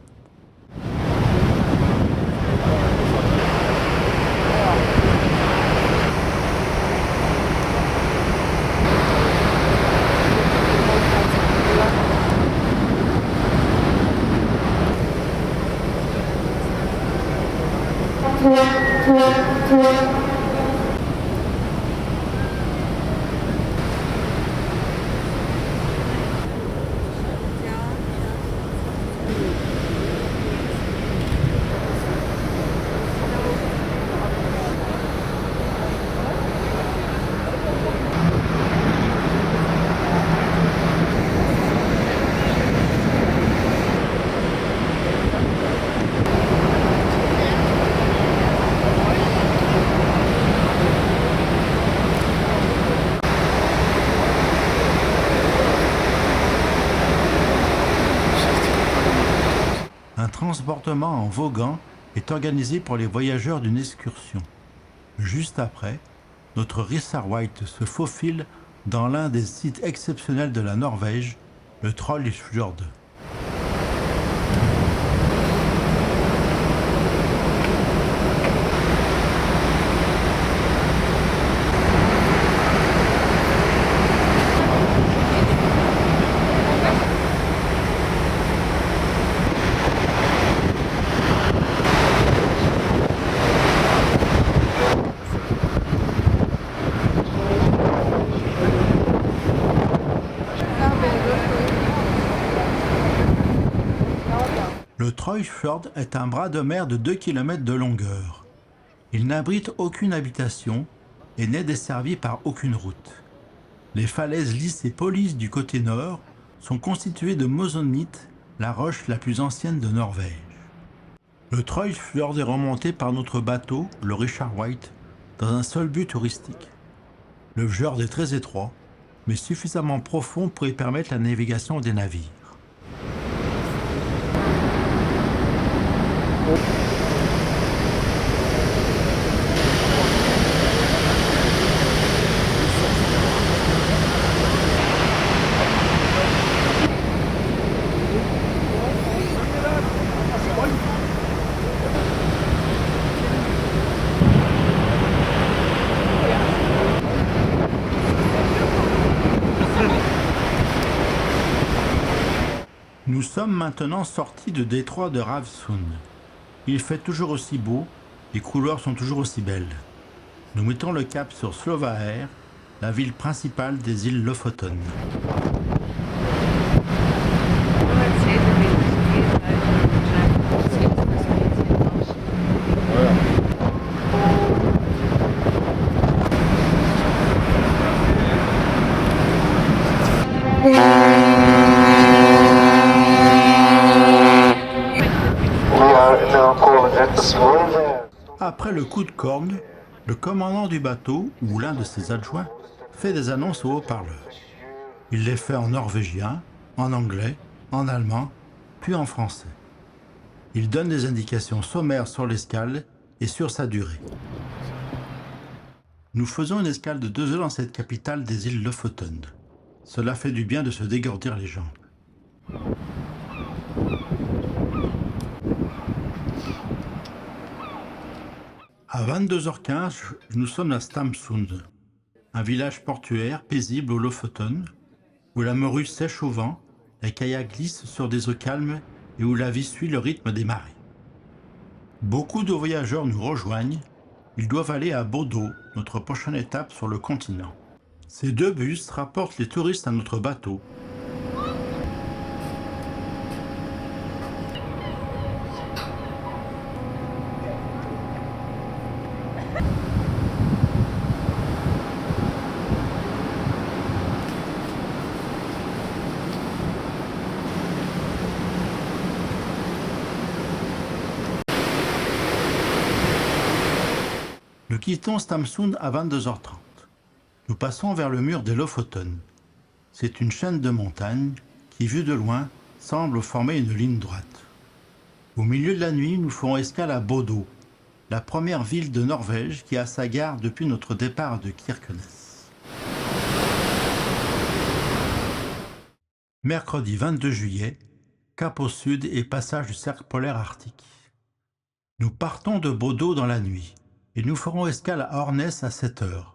Un transportement en voguant est organisé pour les voyageurs d'une excursion. Juste après, notre Richard White se faufile dans l'un des sites exceptionnels de la Norvège, le Trollfjord. Le Trollfjord est un bras de mer de 2 km de longueur. Il n'abrite aucune habitation et n'est desservi par aucune route. Les falaises lisses et polies du côté nord sont constituées de mosonite, la roche la plus ancienne de Norvège. Le Trollfjord est remonté par notre bateau, le Richard White, dans un seul but touristique. Le fjord est très étroit, mais suffisamment profond pour y permettre la navigation des navires. Nous sommes maintenant sortis du détroit de Ravsund. Il fait toujours aussi beau, les couleurs sont toujours aussi belles. Nous mettons le cap sur Slovaër, la ville principale des îles Lofoten. Après le coup de corne, le commandant du bateau, ou l'un de ses adjoints, fait des annonces au haut-parleur. Il les fait en norvégien, en anglais, en allemand, puis en français. Il donne des indications sommaires sur l'escale et sur sa durée. Nous faisons une escale de 2 heures dans cette capitale des îles Lofoten. Cela fait du bien de se dégourdir les jambes. À 22h15, nous sommes à Stamsund, un village portuaire paisible au Lofoten, où la morue sèche au vent, les kayaks glissent sur des eaux calmes et où la vie suit le rythme des marées. Beaucoup de voyageurs nous rejoignent. Ils doivent aller à Bodø, notre prochaine étape sur le continent. Ces 2 bus rapportent les touristes à notre bateau. Nous quittons Stamsund à 22h30. Nous passons vers le mur des Lofoten. C'est une chaîne de montagnes qui, vue de loin, semble former une ligne droite. Au milieu de la nuit, nous ferons escale à Bodø, la première ville de Norvège qui a sa gare depuis notre départ de Kirkenes. Mercredi 22 juillet, cap au sud et passage du cercle polaire arctique. Nous partons de Bodø dans la nuit et nous ferons escale à Hornes à 7h.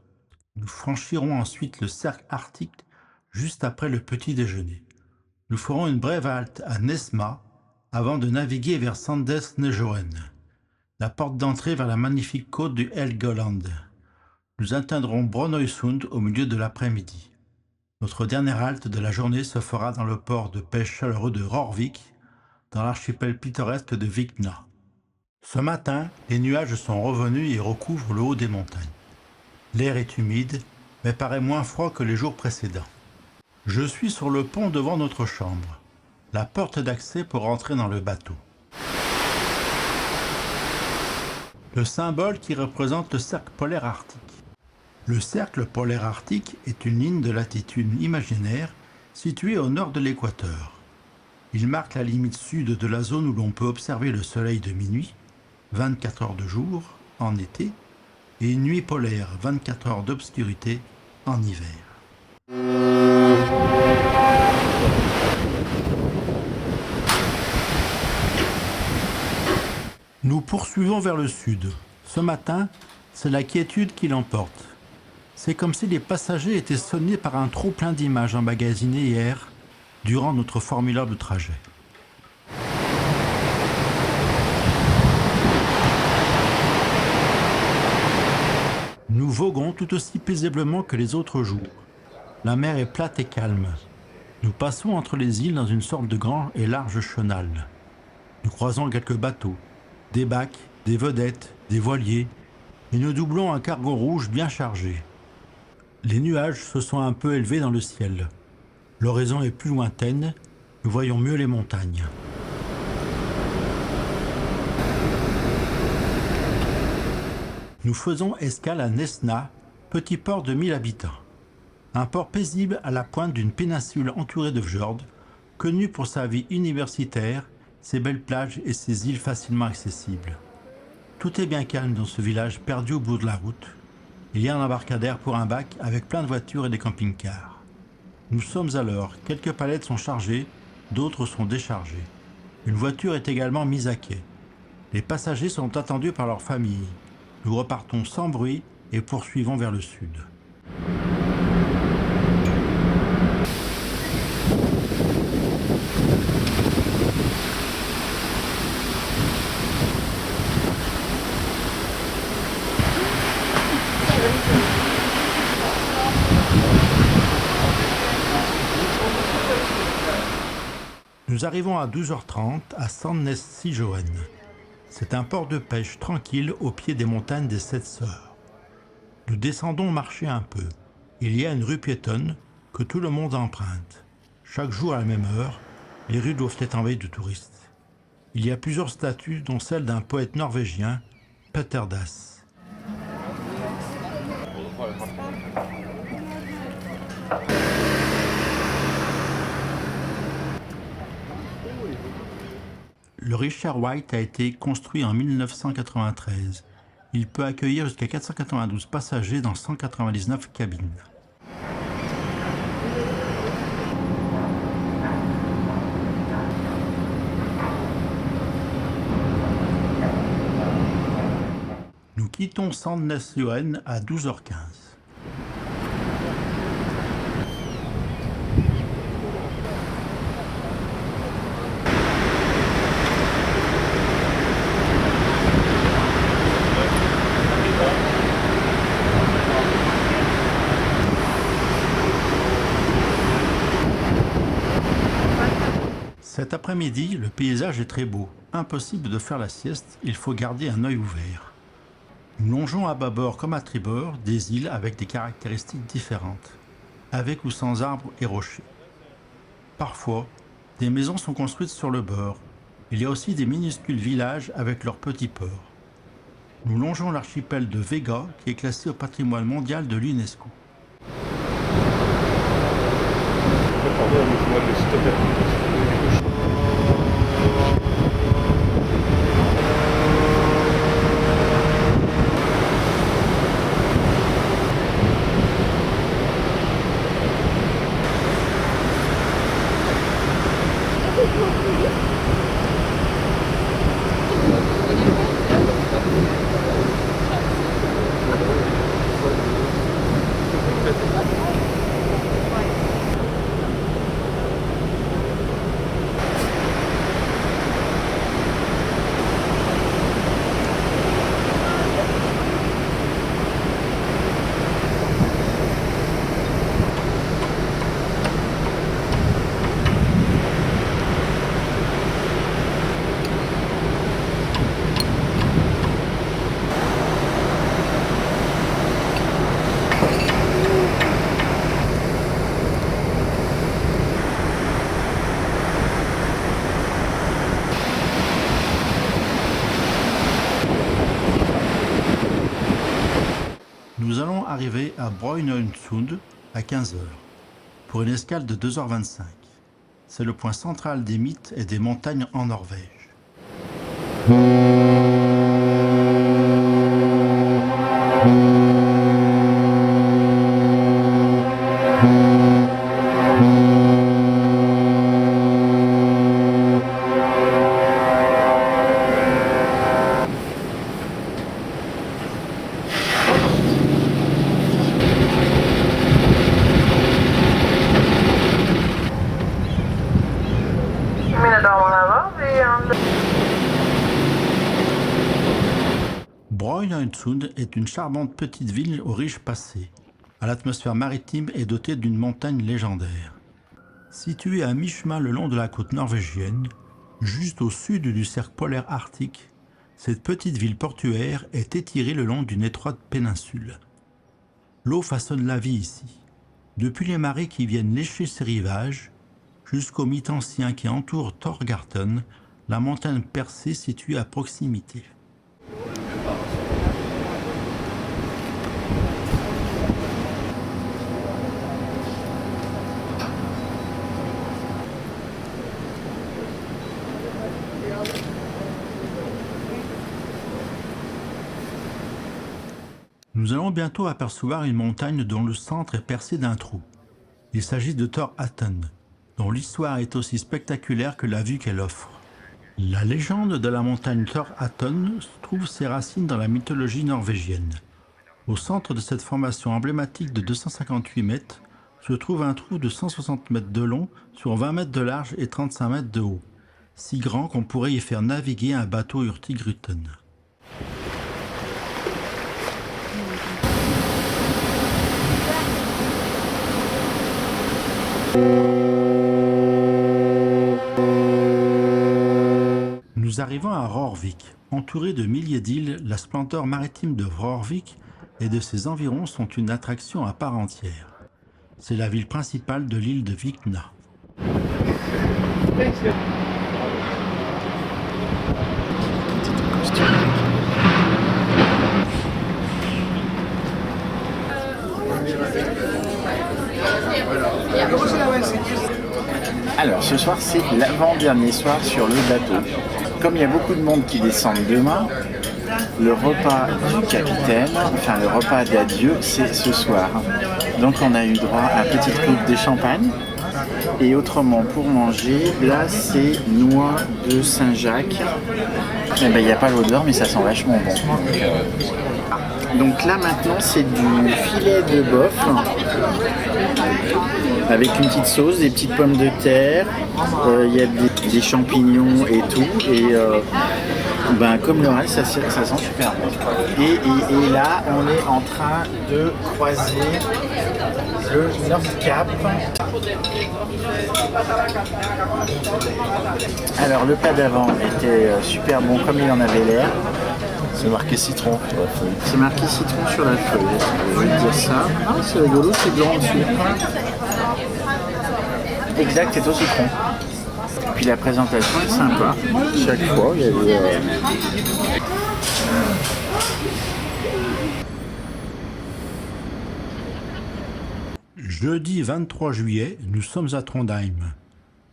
Nous franchirons ensuite le cercle arctique juste après le petit déjeuner. Nous ferons une brève halte à Nesma avant de naviguer vers Sandnes-Nesjøen, la porte d'entrée vers la magnifique côte du Helgeland. Nous atteindrons Brønnøysund au milieu de l'après-midi. Notre dernière halte de la journée se fera dans le port de pêche chaleureux de Rørvik, dans l'archipel pittoresque de Vikna. Ce matin, les nuages sont revenus et recouvrent le haut des montagnes. L'air est humide, mais paraît moins froid que les jours précédents. Je suis sur le pont devant notre chambre, la porte d'accès pour entrer dans le bateau. Le symbole qui représente le cercle polaire arctique. Le cercle polaire arctique est une ligne de latitude imaginaire située au nord de l'équateur. Il marque la limite sud de la zone où l'on peut observer le soleil de minuit, 24 heures de jour, en été, et une nuit polaire, 24 heures d'obscurité, en hiver. Nous poursuivons vers le sud. Ce matin, c'est la quiétude qui l'emporte. C'est comme si les passagers étaient sonnés par un trop-plein d'images emmagasinées hier, durant notre formidable trajet. Nous voguons tout aussi paisiblement que les autres jours. La mer est plate et calme. Nous passons entre les îles dans une sorte de grand et large chenal. Nous croisons quelques bateaux, des bacs, des vedettes, des voiliers, et nous doublons un cargo rouge bien chargé. Les nuages se sont un peu élevés dans le ciel. L'horizon est plus lointaine, nous voyons mieux les montagnes. Nous faisons escale à Nesna, petit port de 1000 habitants. Un port paisible à la pointe d'une péninsule entourée de fjords, connu pour sa vie universitaire, ses belles plages et ses îles facilement accessibles. Tout est bien calme dans ce village perdu au bout de la route. Il y a un embarcadère pour un bac avec plein de voitures et des camping-cars. Nous sommes à l'heure, quelques palettes sont chargées, d'autres sont déchargées. Une voiture est également mise à quai. Les passagers sont attendus par leur famille. Nous repartons sans bruit et poursuivons vers le sud. Nous arrivons à 12h30 à Sandnes-Nesjøen. C'est un port de pêche tranquille au pied des montagnes des Sept Sœurs. Nous descendons marcher un peu. Il y a une rue piétonne que tout le monde emprunte. Chaque jour à la même heure, les rues doivent être envahies de touristes. Il y a plusieurs statues, dont celle d'un poète norvégien, Peter Dass. Le Richard White a été construit en 1993. Il peut accueillir jusqu'à 492 passagers dans 199 cabines. Nous quittons Sandnes-Nesjøen à 12h15. Cet après-midi, le paysage est très beau. Impossible de faire la sieste, il faut garder un œil ouvert. Nous longeons à bâbord comme à tribord des îles avec des caractéristiques différentes, avec ou sans arbres et rochers. Parfois, des maisons sont construites sur le bord. Il y a aussi des minuscules villages avec leurs petits ports. nous longeons l'archipel de Vega qui est classé au patrimoine mondial de l'UNESCO. Nous allons arriver à Brønnøysund à 15h, pour une escale de 2h25. C'est le point central des mythes et des montagnes en Norvège. Brønnøysund est une charmante petite ville au riche passé, à l'atmosphère maritime et dotée d'une montagne légendaire. Située à mi-chemin le long de la côte norvégienne, juste au sud du cercle polaire arctique, cette petite ville portuaire est étirée le long d'une étroite péninsule. L'eau façonne la vie ici, depuis les marées qui viennent lécher ses rivages, jusqu'au mythe ancien qui entoure Thorgarten, la montagne percée située à proximité. Nous allons bientôt apercevoir une montagne dont le centre est percé d'un trou. Il s'agit de Thorhatton, dont l'histoire est aussi spectaculaire que la vue qu'elle offre. La légende de la montagne Thorhatton trouve ses racines dans la mythologie norvégienne. Au centre de cette formation emblématique de 258 mètres se trouve un trou de 160 mètres de long sur 20 mètres de large et 35 mètres de haut, si grand qu'on pourrait y faire naviguer un bateau Hurtigruten. Nous arrivons à Rørvik. Entouré de milliers d'îles, la splendeur maritime de Rørvik et de ses environs sont une attraction à part entière. C'est la ville principale de l'île de Vikna. Alors ce soir c'est l'avant-dernier soir sur le bateau. Comme il y a beaucoup de monde qui descendent demain, le repas du capitaine, enfin le repas d'adieu, c'est ce soir. Donc on a eu droit à une petite coupe de champagne. Et autrement pour manger, là c'est noix de Saint-Jacques. Eh ben, il n'y a pas l'odeur mais ça sent vachement bon. Donc là maintenant c'est du filet de bœuf avec une petite sauce, des petites pommes de terre, il y a des champignons et tout, et ben, comme le reste ça sent super bon. Et là on est en train de croiser le Nordkapp. Alors le pas d'avant était super bon comme il en avait l'air. C'est marqué citron sur la feuille. C'est marqué citron sur la feuille, je vais te dire ça. Ah, c'est rigolo, c'est blanc dessus. Exact, c'est au citron. Puis la présentation est sympa. Chaque fois, il y avait Jeudi 23 juillet, nous sommes à Trondheim.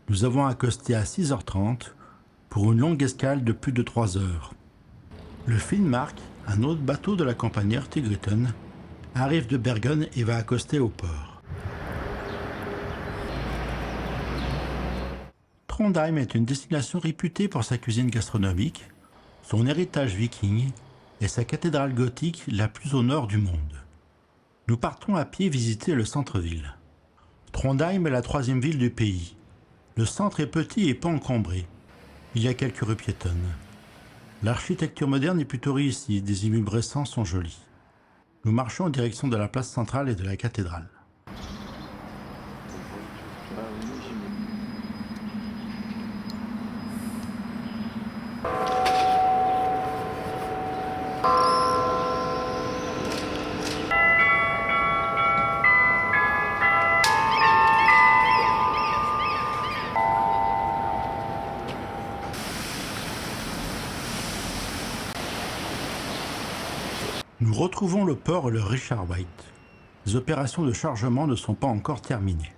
Nous avons accosté à 6h30 pour une longue escale de plus de 3 heures. Le Finnmark, un autre bateau de la compagnie Hurtigruten, arrive de Bergen et va accoster au port. Trondheim est une destination réputée pour sa cuisine gastronomique, son héritage viking et sa cathédrale gothique la plus au nord du monde. Nous partons à pied visiter le centre-ville. Trondheim est la 3e ville du pays. Le centre est petit et pas encombré. Il y a quelques rues piétonnes. L'architecture moderne est plutôt réussie, des immeubles récents sont jolis. Nous marchons en direction de la place centrale et de la cathédrale. Nous retrouvons le port et le Richard White. Les opérations de chargement ne sont pas encore terminées.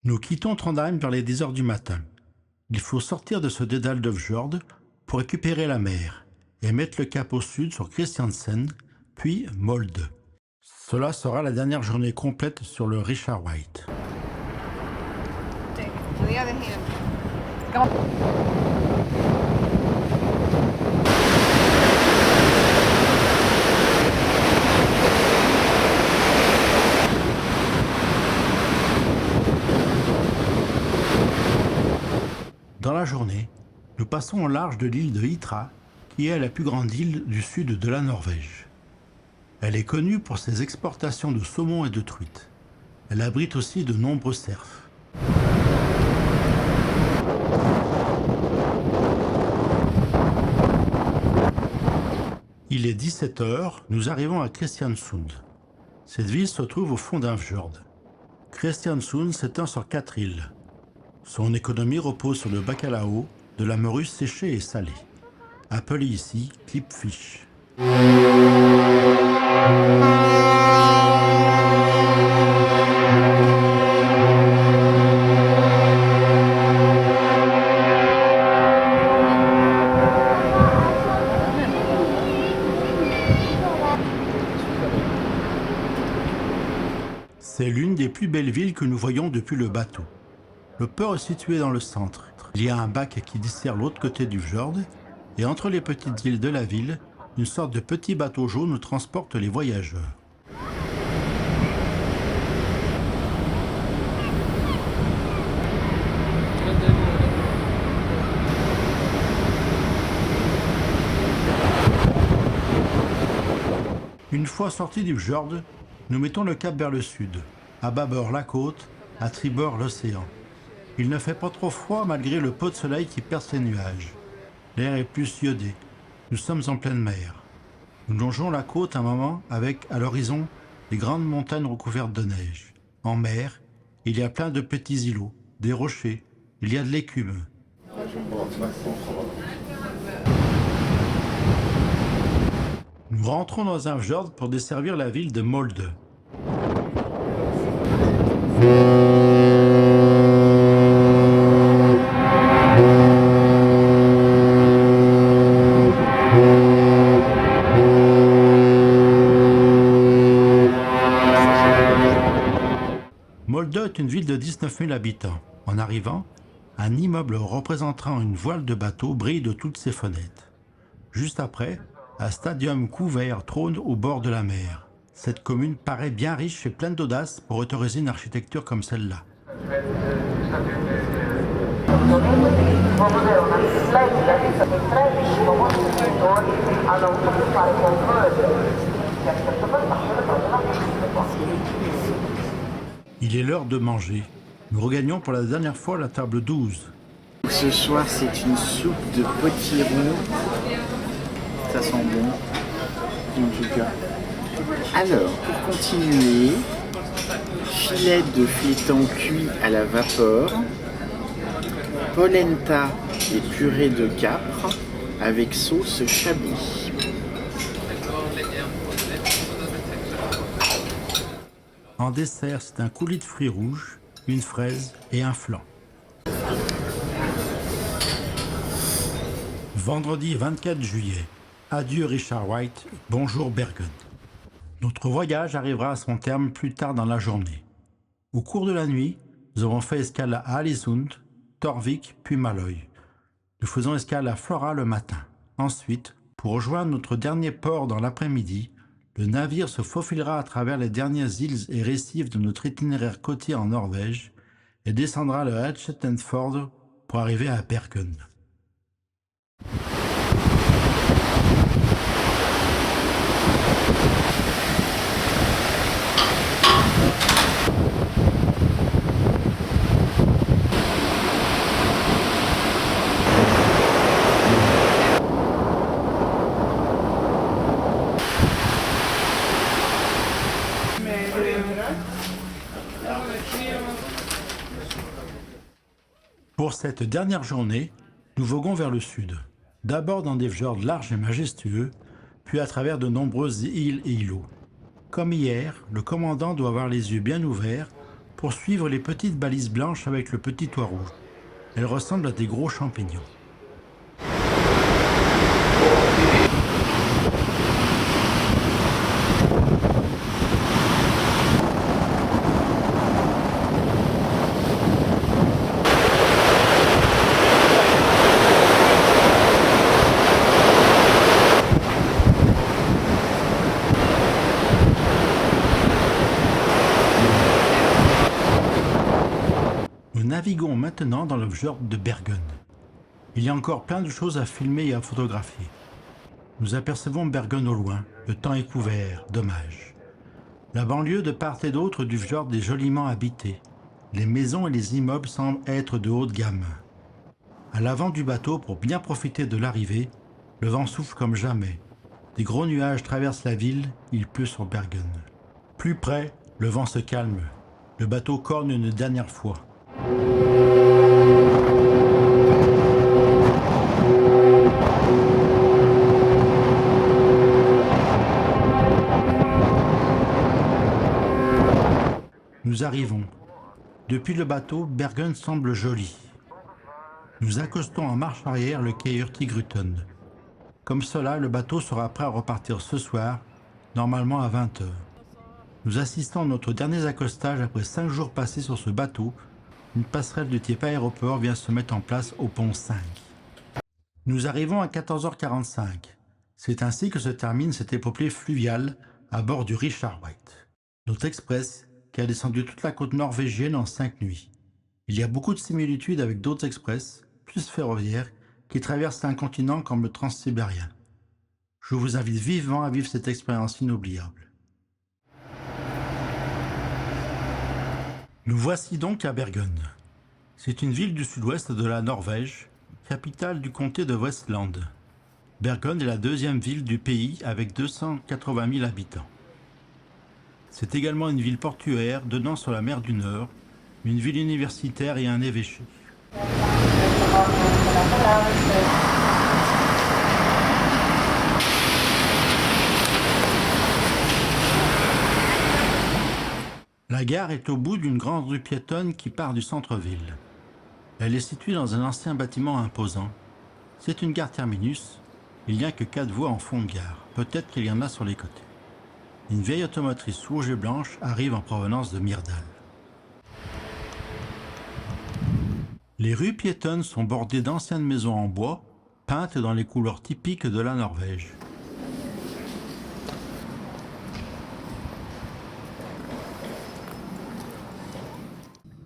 Nous quittons Trondheim vers les 10h du matin. Il faut sortir de ce dédale de Fjord pour récupérer la mer et mettre le cap au sud sur Kristiansand, puis Molde. Cela sera la dernière journée complète sur le Richard White. Dans la journée, nous passons au large de l'île de Hitra, qui est la plus grande île du sud de la Norvège. Elle est connue pour ses exportations de saumon et de truites. Elle abrite aussi de nombreux cerfs. Il est 17h, nous arrivons à Kristiansund. Cette ville se trouve au fond d'un fjord. Kristiansund s'étend sur 4 îles. Son économie repose sur le bacalao, de la morue séchée et salée, appelée ici clipfish. C'est l'une des plus belles villes que nous voyons depuis le bateau. Le port est situé dans le centre. Il y a un bac qui dessert l'autre côté du fjord, et entre les petites îles de la ville, une sorte de petit bateau jaune transporte les voyageurs. Une fois sortis du fjord, nous mettons le cap vers le sud, à bâbord la côte, à tribord l'océan. Il ne fait pas trop froid malgré le pot de soleil qui perce les nuages. L'air est plus iodé. Nous sommes en pleine mer. Nous longeons la côte un moment avec, à l'horizon, les grandes montagnes recouvertes de neige. En mer, il y a plein de petits îlots, des rochers, il y a de l'écume. Nous rentrons dans un fjord pour desservir la ville de Molde. Molde est une ville de 19 000 habitants. En arrivant, un immeuble représentant une voile de bateau brille de toutes ses fenêtres. Juste après, un stadium couvert trône au bord de la mer. Cette commune paraît bien riche et pleine d'audace pour autoriser une architecture comme celle-là. Il est l'heure de manger. Nous regagnons pour la dernière fois la table 12. Ce soir, c'est une soupe de potiron. Ça sent bon, en tout cas. Alors, pour continuer, filet de flétan cuit à la vapeur, polenta et purée de capre avec sauce chablis. En dessert, c'est un coulis de fruits rouges, une fraise et un flan. Vendredi 24 juillet. Adieu Richard White, bonjour Bergen. Notre voyage arrivera à son terme plus tard dans la journée. Au cours de la nuit, nous avons fait escale à Aalesund, Torvik puis Maløy. Nous faisons escale à Flora le matin. Ensuite, pour rejoindre notre dernier port dans l'après-midi, le navire se faufilera à travers les dernières îles et récifs de notre itinéraire côtier en Norvège et descendra le Hatchettenfjord pour arriver à Bergen. Pour cette dernière journée, nous voguons vers le sud, d'abord dans des fjords larges et majestueux, puis à travers de nombreuses îles et îlots. Comme hier, le commandant doit avoir les yeux bien ouverts pour suivre les petites balises blanches avec le petit toit rouge. Elles ressemblent à des gros champignons. Nous naviguons maintenant dans le fjord de Bergen. Il y a encore plein de choses à filmer et à photographier. Nous apercevons Bergen au loin, le temps est couvert, dommage. La banlieue de part et d'autre du fjord est joliment habitée. Les maisons et les immeubles semblent être de haute gamme. À l'avant du bateau, pour bien profiter de l'arrivée, le vent souffle comme jamais. Des gros nuages traversent la ville, il pleut sur Bergen. Plus près, le vent se calme. Le bateau corne une dernière fois. Nous arrivons. Depuis le bateau, Bergen semble joli. Nous accostons en marche arrière le quai Hurtigruten. Comme cela, le bateau sera prêt à repartir ce soir, normalement à 20h. Nous assistons à notre dernier accostage après 5 jours passés sur ce bateau. Une passerelle de type aéroport vient se mettre en place au pont 5. Nous arrivons à 14h45. C'est ainsi que se termine cette épopée fluviale à bord du Richard White. Notre express qui a descendu toute la côte norvégienne en 5 nuits. Il y a beaucoup de similitudes avec d'autres express, plus ferroviaires, qui traversent un continent comme le transsibérien. Je vous invite vivement à vivre cette expérience inoubliable. Nous voici donc à Bergen. C'est une ville du sud-ouest de la Norvège, capitale du comté de Vestland. Bergen est la deuxième ville du pays avec 280 000 habitants. C'est également une ville portuaire donnant sur la mer du Nord, une ville universitaire et un évêché. La gare est au bout d'une grande rue piétonne qui part du centre-ville. Elle est située dans un ancien bâtiment imposant. C'est une gare terminus. Il n'y a que 4 voies en fond de gare. Peut-être qu'il y en a sur les côtés. Une vieille automotrice rouge et blanche arrive en provenance de Myrdal. Les rues piétonnes sont bordées d'anciennes maisons en bois, peintes dans les couleurs typiques de la Norvège.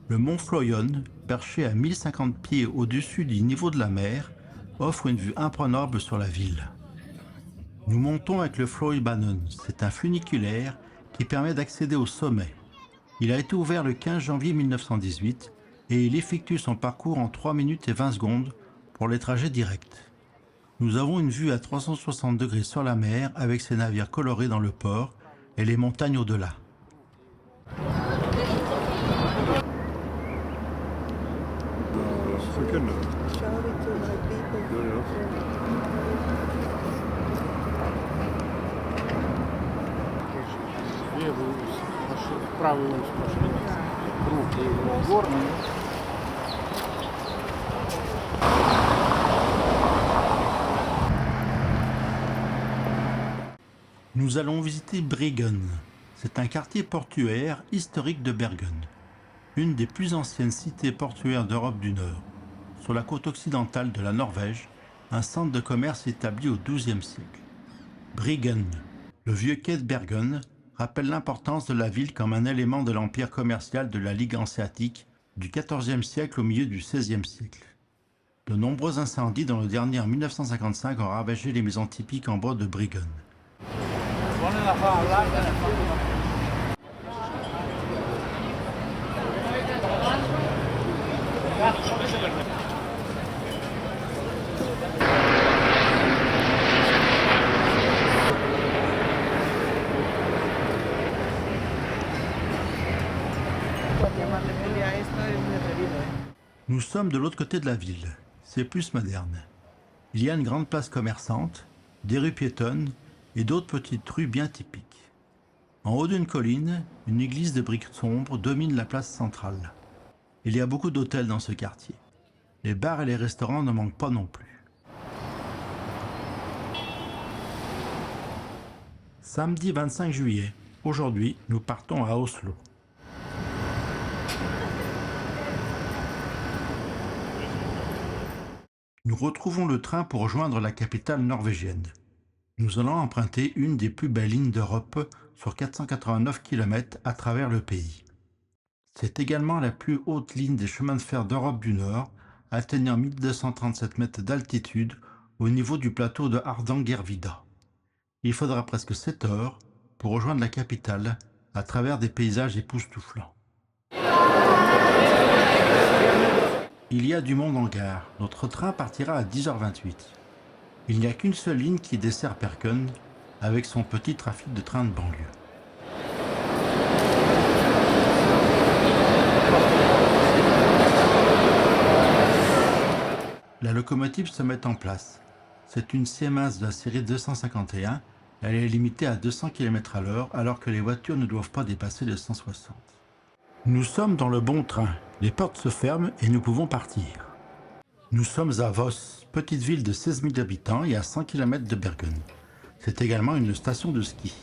Le mont Fløyen, perché à 1050 pieds au-dessus du niveau de la mer, offre une vue imprenable sur la ville. Nous montons avec le Fløibanen, c'est un funiculaire qui permet d'accéder au sommet. Il a été ouvert le 15 janvier 1918 et il effectue son parcours en 3 minutes et 20 secondes pour les trajets directs. Nous avons une vue à 360 degrés sur la mer avec ses navires colorés dans le port et les montagnes au-delà. правило сплошное. Круг и горный. Nous allons visiter Briggen. C'est un quartier portuaire historique de Bergen, une des plus anciennes cités portuaires d'Europe du Nord. Sur la côte occidentale de la Norvège, un centre de commerce établi au XIIe siècle. Briggen, le vieux quai de Bergen, rappelle l'importance de la ville comme un élément de l'empire commercial de la Ligue hanséatique du XIVe siècle au milieu du XVIe siècle. De nombreux incendies, dont le dernier en 1955, ont ravagé les maisons typiques en bois de Briggen. Nous sommes de l'autre côté de la ville. C'est plus moderne. Il y a une grande place commerçante, des rues piétonnes et d'autres petites rues bien typiques. En haut d'une colline, une église de briques sombres domine la place centrale. Il y a beaucoup d'hôtels dans ce quartier. Les bars et les restaurants ne manquent pas non plus. Samedi 25 juillet. Aujourd'hui, nous partons à Oslo. Nous retrouvons le train pour rejoindre la capitale norvégienne. Nous allons emprunter une des plus belles lignes d'Europe sur 489 km à travers le pays. C'est également la plus haute ligne des chemins de fer d'Europe du Nord, atteignant 1237 mètres d'altitude au niveau du plateau de Hardangervidda. Il faudra presque 7 heures pour rejoindre la capitale à travers des paysages époustouflants. Il y a du monde en gare. Notre train partira à 10h28. Il n'y a qu'une seule ligne qui dessert Bergen avec son petit trafic de trains de banlieue. La locomotive se met en place. C'est une Siemens de la série 251. Elle est limitée à 200 km/h alors que les voitures ne doivent pas dépasser les 160. Nous sommes dans le bon train. Les portes se ferment et nous pouvons partir. Nous sommes à Voss, petite ville de 16 000 habitants et à 100 km de Bergen. C'est également une station de ski.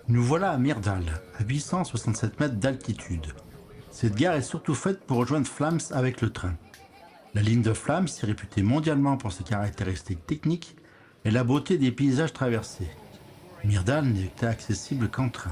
Nous voilà à Myrdal, à 867 mètres d'altitude. Cette gare est surtout faite pour rejoindre Flams avec le train. La ligne de Flams est réputée mondialement pour ses caractéristiques techniques et la beauté des paysages traversés. Myrdal n'est accessible qu'en train.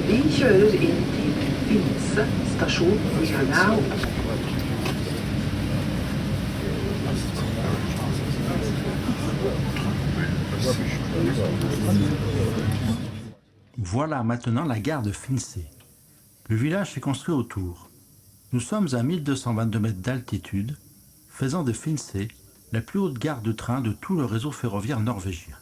Vi kjører inn til Finse stasjon. We are now. Voilà maintenant la gare de Finse. Le village s'est construit autour. Nous sommes à 1222 mètres d'altitude, faisant de Finse la plus haute gare de train de tout le réseau ferroviaire norvégien.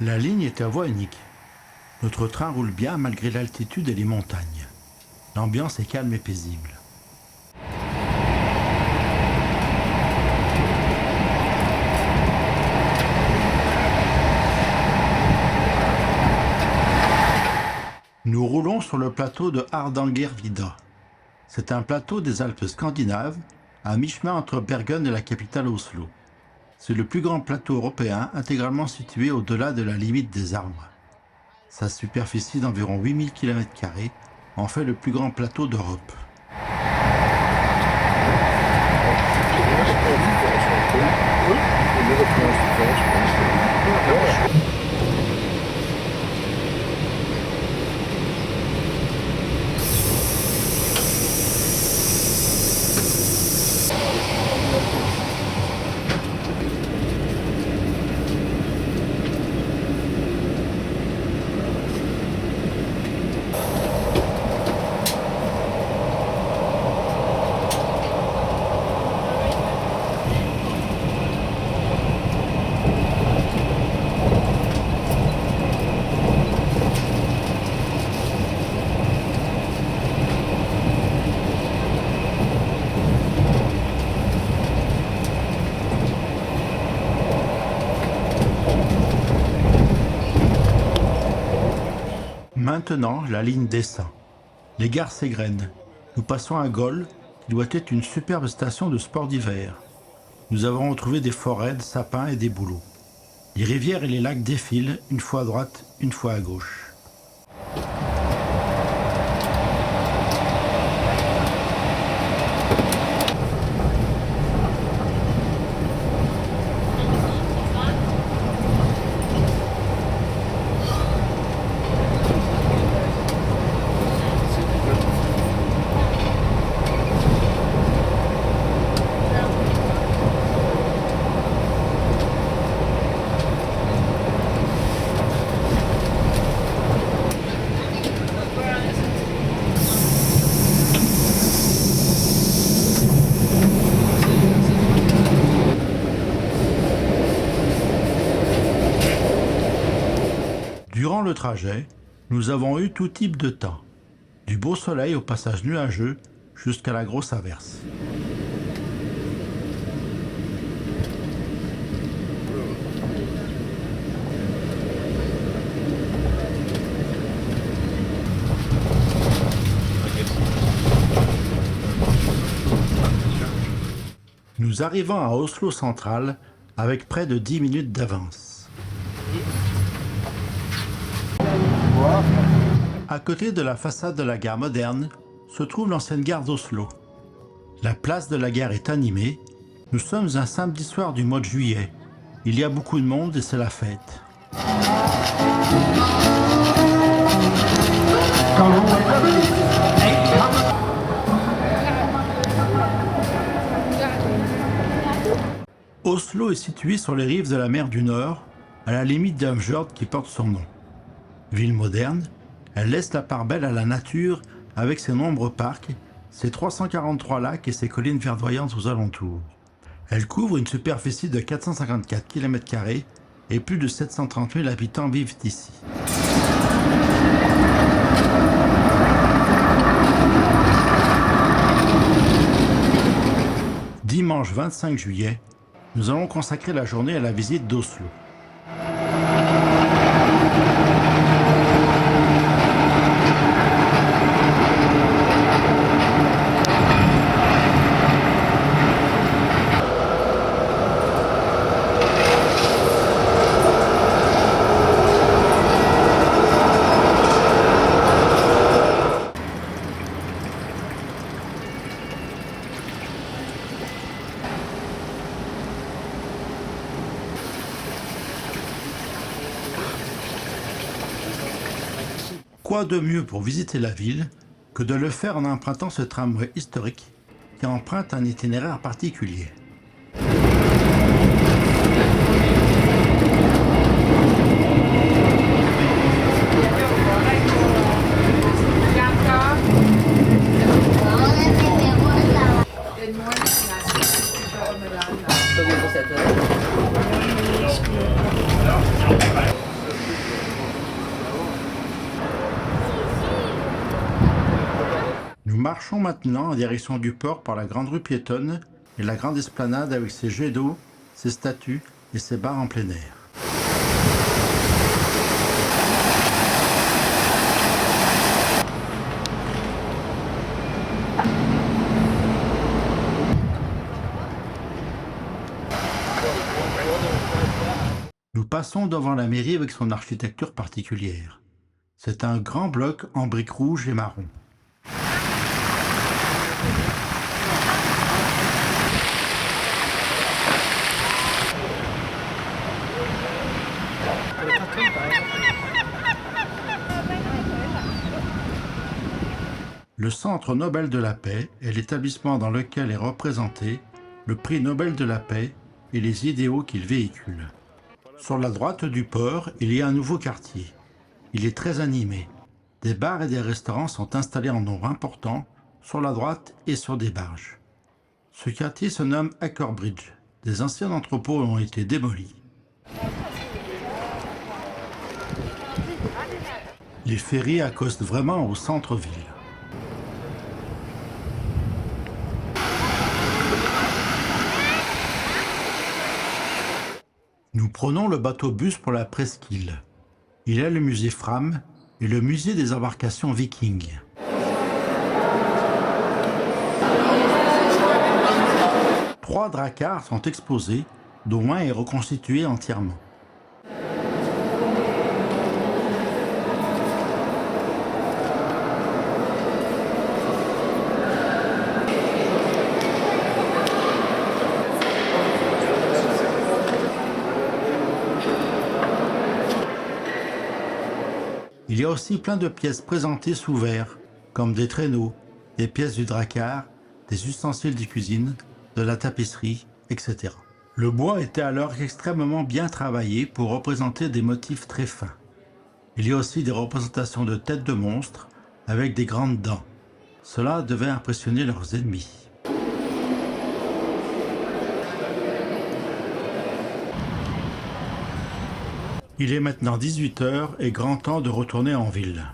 La ligne est à voie unique. Notre train roule bien malgré l'altitude et les montagnes. L'ambiance est calme et paisible. Nous roulons sur le plateau de Hardangervidda. C'est un plateau des Alpes scandinaves, à mi-chemin entre Bergen et la capitale Oslo. C'est le plus grand plateau européen intégralement situé au-delà de la limite des arbres. Sa superficie d'environ 8000 km² en fait le plus grand plateau d'Europe. Maintenant, la ligne descend. Les gares s'égrènent. Nous passons à Gol, qui doit être une superbe station de sport d'hiver. Nous avons retrouvé des forêts, des sapins et des bouleaux. Les rivières et les lacs défilent, une fois à droite, une fois à gauche. Durant le trajet, nous avons eu tout type de temps, du beau soleil au passage nuageux jusqu'à la grosse averse. Nous arrivons à Oslo Central avec près de 10 minutes d'avance. À côté de la façade de la gare moderne se trouve l'ancienne gare d'Oslo. La place de la gare est animée. Nous sommes un samedi soir du mois de juillet. Il y a beaucoup de monde et c'est la fête. Oslo est située sur les rives de la mer du Nord, à la limite d'un fjord qui porte son nom. Ville moderne, elle laisse la part belle à la nature avec ses nombreux parcs, ses 343 lacs et ses collines verdoyantes aux alentours. Elle couvre une superficie de 454 km² et plus de 730 000 habitants vivent ici. Dimanche 25 juillet, nous allons consacrer la journée à la visite d'Oslo. Quoi de mieux pour visiter la ville que de le faire en empruntant ce tramway historique qui emprunte un itinéraire particulier. marchons maintenant en direction du port par la grande rue piétonne et la grande esplanade avec ses jets d'eau, ses statues et ses bars en plein air. Nous passons devant la mairie avec son architecture particulière. C'est un grand bloc en briques rouges et marron. Le Centre Nobel de la Paix est l'établissement dans lequel est représenté le prix Nobel de la Paix et les idéaux qu'il véhicule. Sur la droite du port, il y a un nouveau quartier. Il est très animé. Des bars et des restaurants sont installés en nombre important sur la droite et sur des barges. Ce quartier se nomme Ackerbridge. Des anciens entrepôts ont été démolis. Les ferries accostent vraiment au centre-ville. Nous prenons le bateau-bus pour la presqu'île. Il est le musée Fram et le musée des embarcations vikings. Trois dracars sont exposés, dont un est reconstitué entièrement. Il y a aussi plein de pièces présentées sous verre, comme des traîneaux, des pièces du drakkar, des ustensiles de cuisine, de la tapisserie, etc. Le bois était alors extrêmement bien travaillé pour représenter des motifs très fins. Il y a aussi des représentations de têtes de monstres avec des grandes dents. Cela devait impressionner leurs ennemis. Il est maintenant 18h et grand temps de retourner en ville.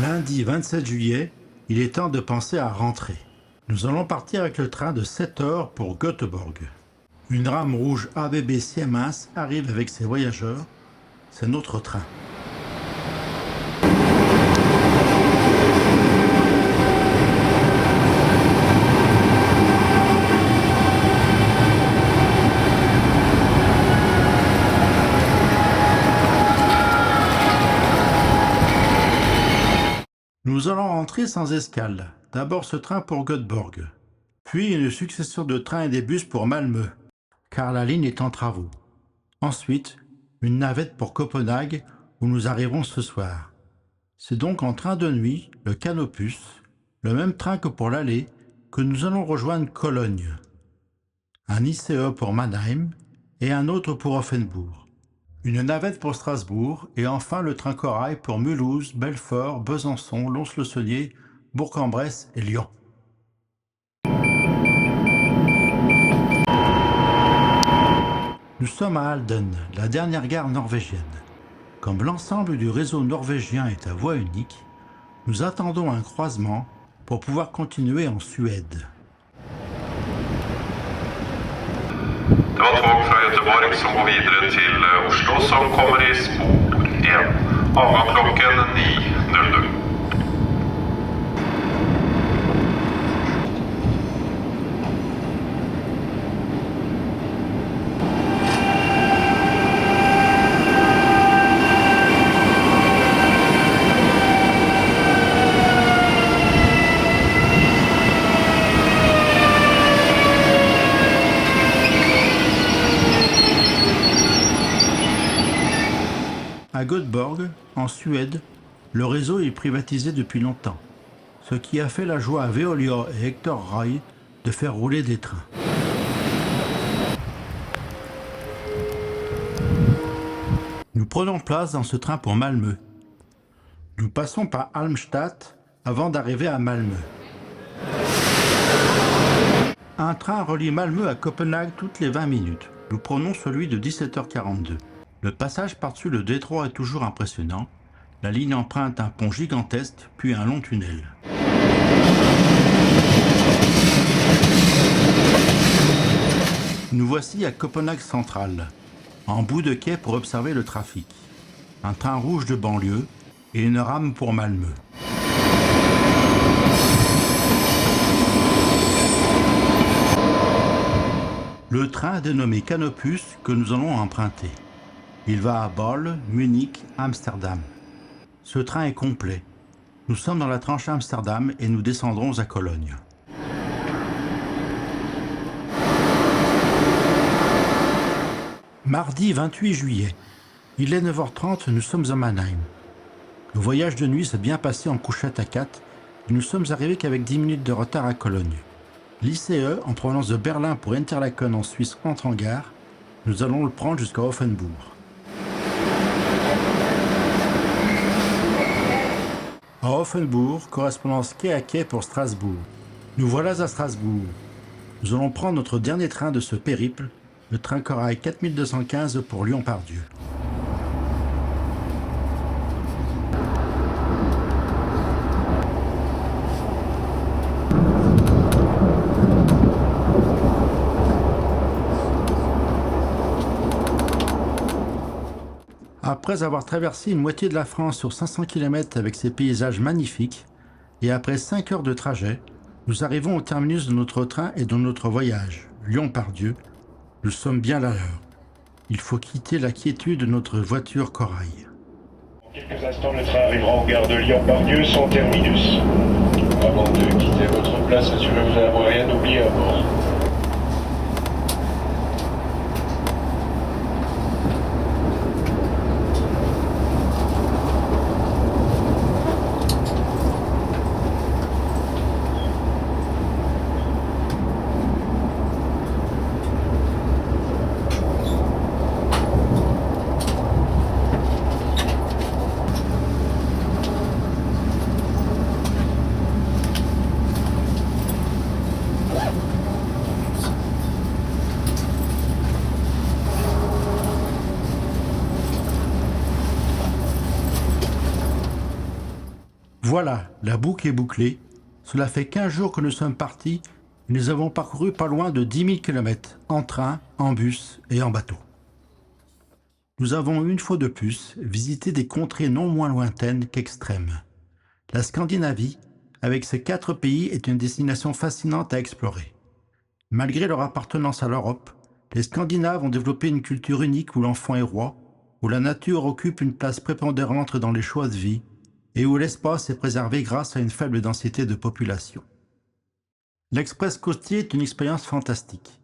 Lundi 27 juillet, il est temps de penser à rentrer. Nous allons partir avec le train de 7 heures pour Göteborg. Une rame rouge ABB Siemens arrive avec ses voyageurs. C'est notre train. Nous allons rentrer sans escale. D'abord ce train pour Göteborg, puis une succession de trains et des bus pour Malmö, car la ligne est en travaux. Ensuite, une navette pour Copenhague, où nous arriverons ce soir. C'est donc en train de nuit, le Canopus, le même train que pour l'aller, que nous allons rejoindre Cologne. Un ICE pour Mannheim et un autre pour Offenbourg. Une navette pour Strasbourg et enfin le train Corail pour Mulhouse, Belfort, Besançon, Lons-le-Saunier, Bourg-en-Bresse et Lyon. Nous sommes à Halden, la dernière gare norvégienne. Comme l'ensemble du réseau norvégien est à voie unique, nous attendons un croisement pour pouvoir continuer en Suède. Det var tåg från Göteborg som går vidare till Oslo som kommer i spår 1. Avgång klockan 9.00. À Göteborg, en Suède, le réseau est privatisé depuis longtemps, ce qui a fait la joie à Veolia et Hector Ray de faire rouler des trains. Nous prenons place dans ce train pour Malmö. Nous passons par Halmstad avant d'arriver à Malmö. Un train relie Malmö à Copenhague toutes les 20 minutes. Nous prenons celui de 17h42. Le passage par-dessus le détroit est toujours impressionnant. La ligne emprunte un pont gigantesque, puis un long tunnel. Nous voici à Copenhague Central, en bout de quai pour observer le trafic. Un train rouge de banlieue et une rame pour Malmö. Le train dénommé Canopus que nous allons emprunter. Il va à Bâle, Munich, Amsterdam. Ce train est complet. Nous sommes dans la tranche Amsterdam et nous descendrons à Cologne. Mardi 28 juillet. Il est 9h30, nous sommes à Mannheim. Le voyage de nuit s'est bien passé en couchette à 4 et nous sommes arrivés qu'avec 10 minutes de retard à Cologne. L'ICE, en provenance de Berlin pour Interlaken en Suisse, entre en gare. Nous allons le prendre jusqu'à Offenbourg. À Offenbourg, correspondance quai à quai pour Strasbourg. Nous voilà à Strasbourg. Nous allons prendre notre dernier train de ce périple, le train Corail 4215 pour Lyon-Part-Dieu. Après avoir traversé une moitié de la France sur 500 km avec ses paysages magnifiques, et après 5 heures de trajet, nous arrivons au terminus de notre train et de notre voyage, Lyon-Part-Dieu. Nous sommes bien à l'heure. Il faut quitter la quiétude de notre voiture Corail. En quelques instants, le train arrivera en gare de Lyon-Part-Dieu sans terminus. Avant de quitter votre place, assurez-vous d'avoir rien oublié à bord. Voilà, la boucle est bouclée. Cela fait 15 jours que nous sommes partis et nous avons parcouru pas loin de 10 000 km en train, en bus et en bateau. Nous avons une fois de plus visité des contrées non moins lointaines qu'extrêmes. La Scandinavie, avec ses 4 pays, est une destination fascinante à explorer. Malgré leur appartenance à l'Europe, les Scandinaves ont développé une culture unique où l'enfant est roi, où la nature occupe une place prépondérante dans les choix de vie, et où l'espace est préservé grâce à une faible densité de population. L'Express côtier est une expérience fantastique.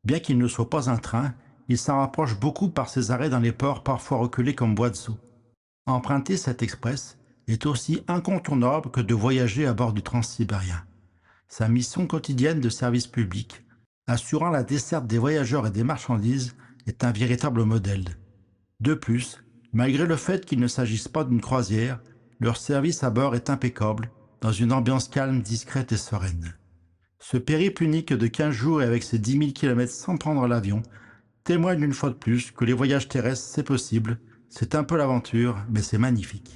Bien qu'il ne soit pas un train, il s'en rapproche beaucoup par ses arrêts dans les ports parfois reculés comme Boitzeau. Emprunter cet express est aussi incontournable que de voyager à bord du Transsibérien. Sa mission quotidienne de service public, assurant la desserte des voyageurs et des marchandises, est un véritable modèle. De plus, malgré le fait qu'il ne s'agisse pas d'une croisière, leur service à bord est impeccable, dans une ambiance calme, discrète et sereine. Ce périple unique de 15 jours et avec ses 10 000 km sans prendre l'avion témoigne une fois de plus que les voyages terrestres, c'est possible, c'est un peu l'aventure, mais c'est magnifique.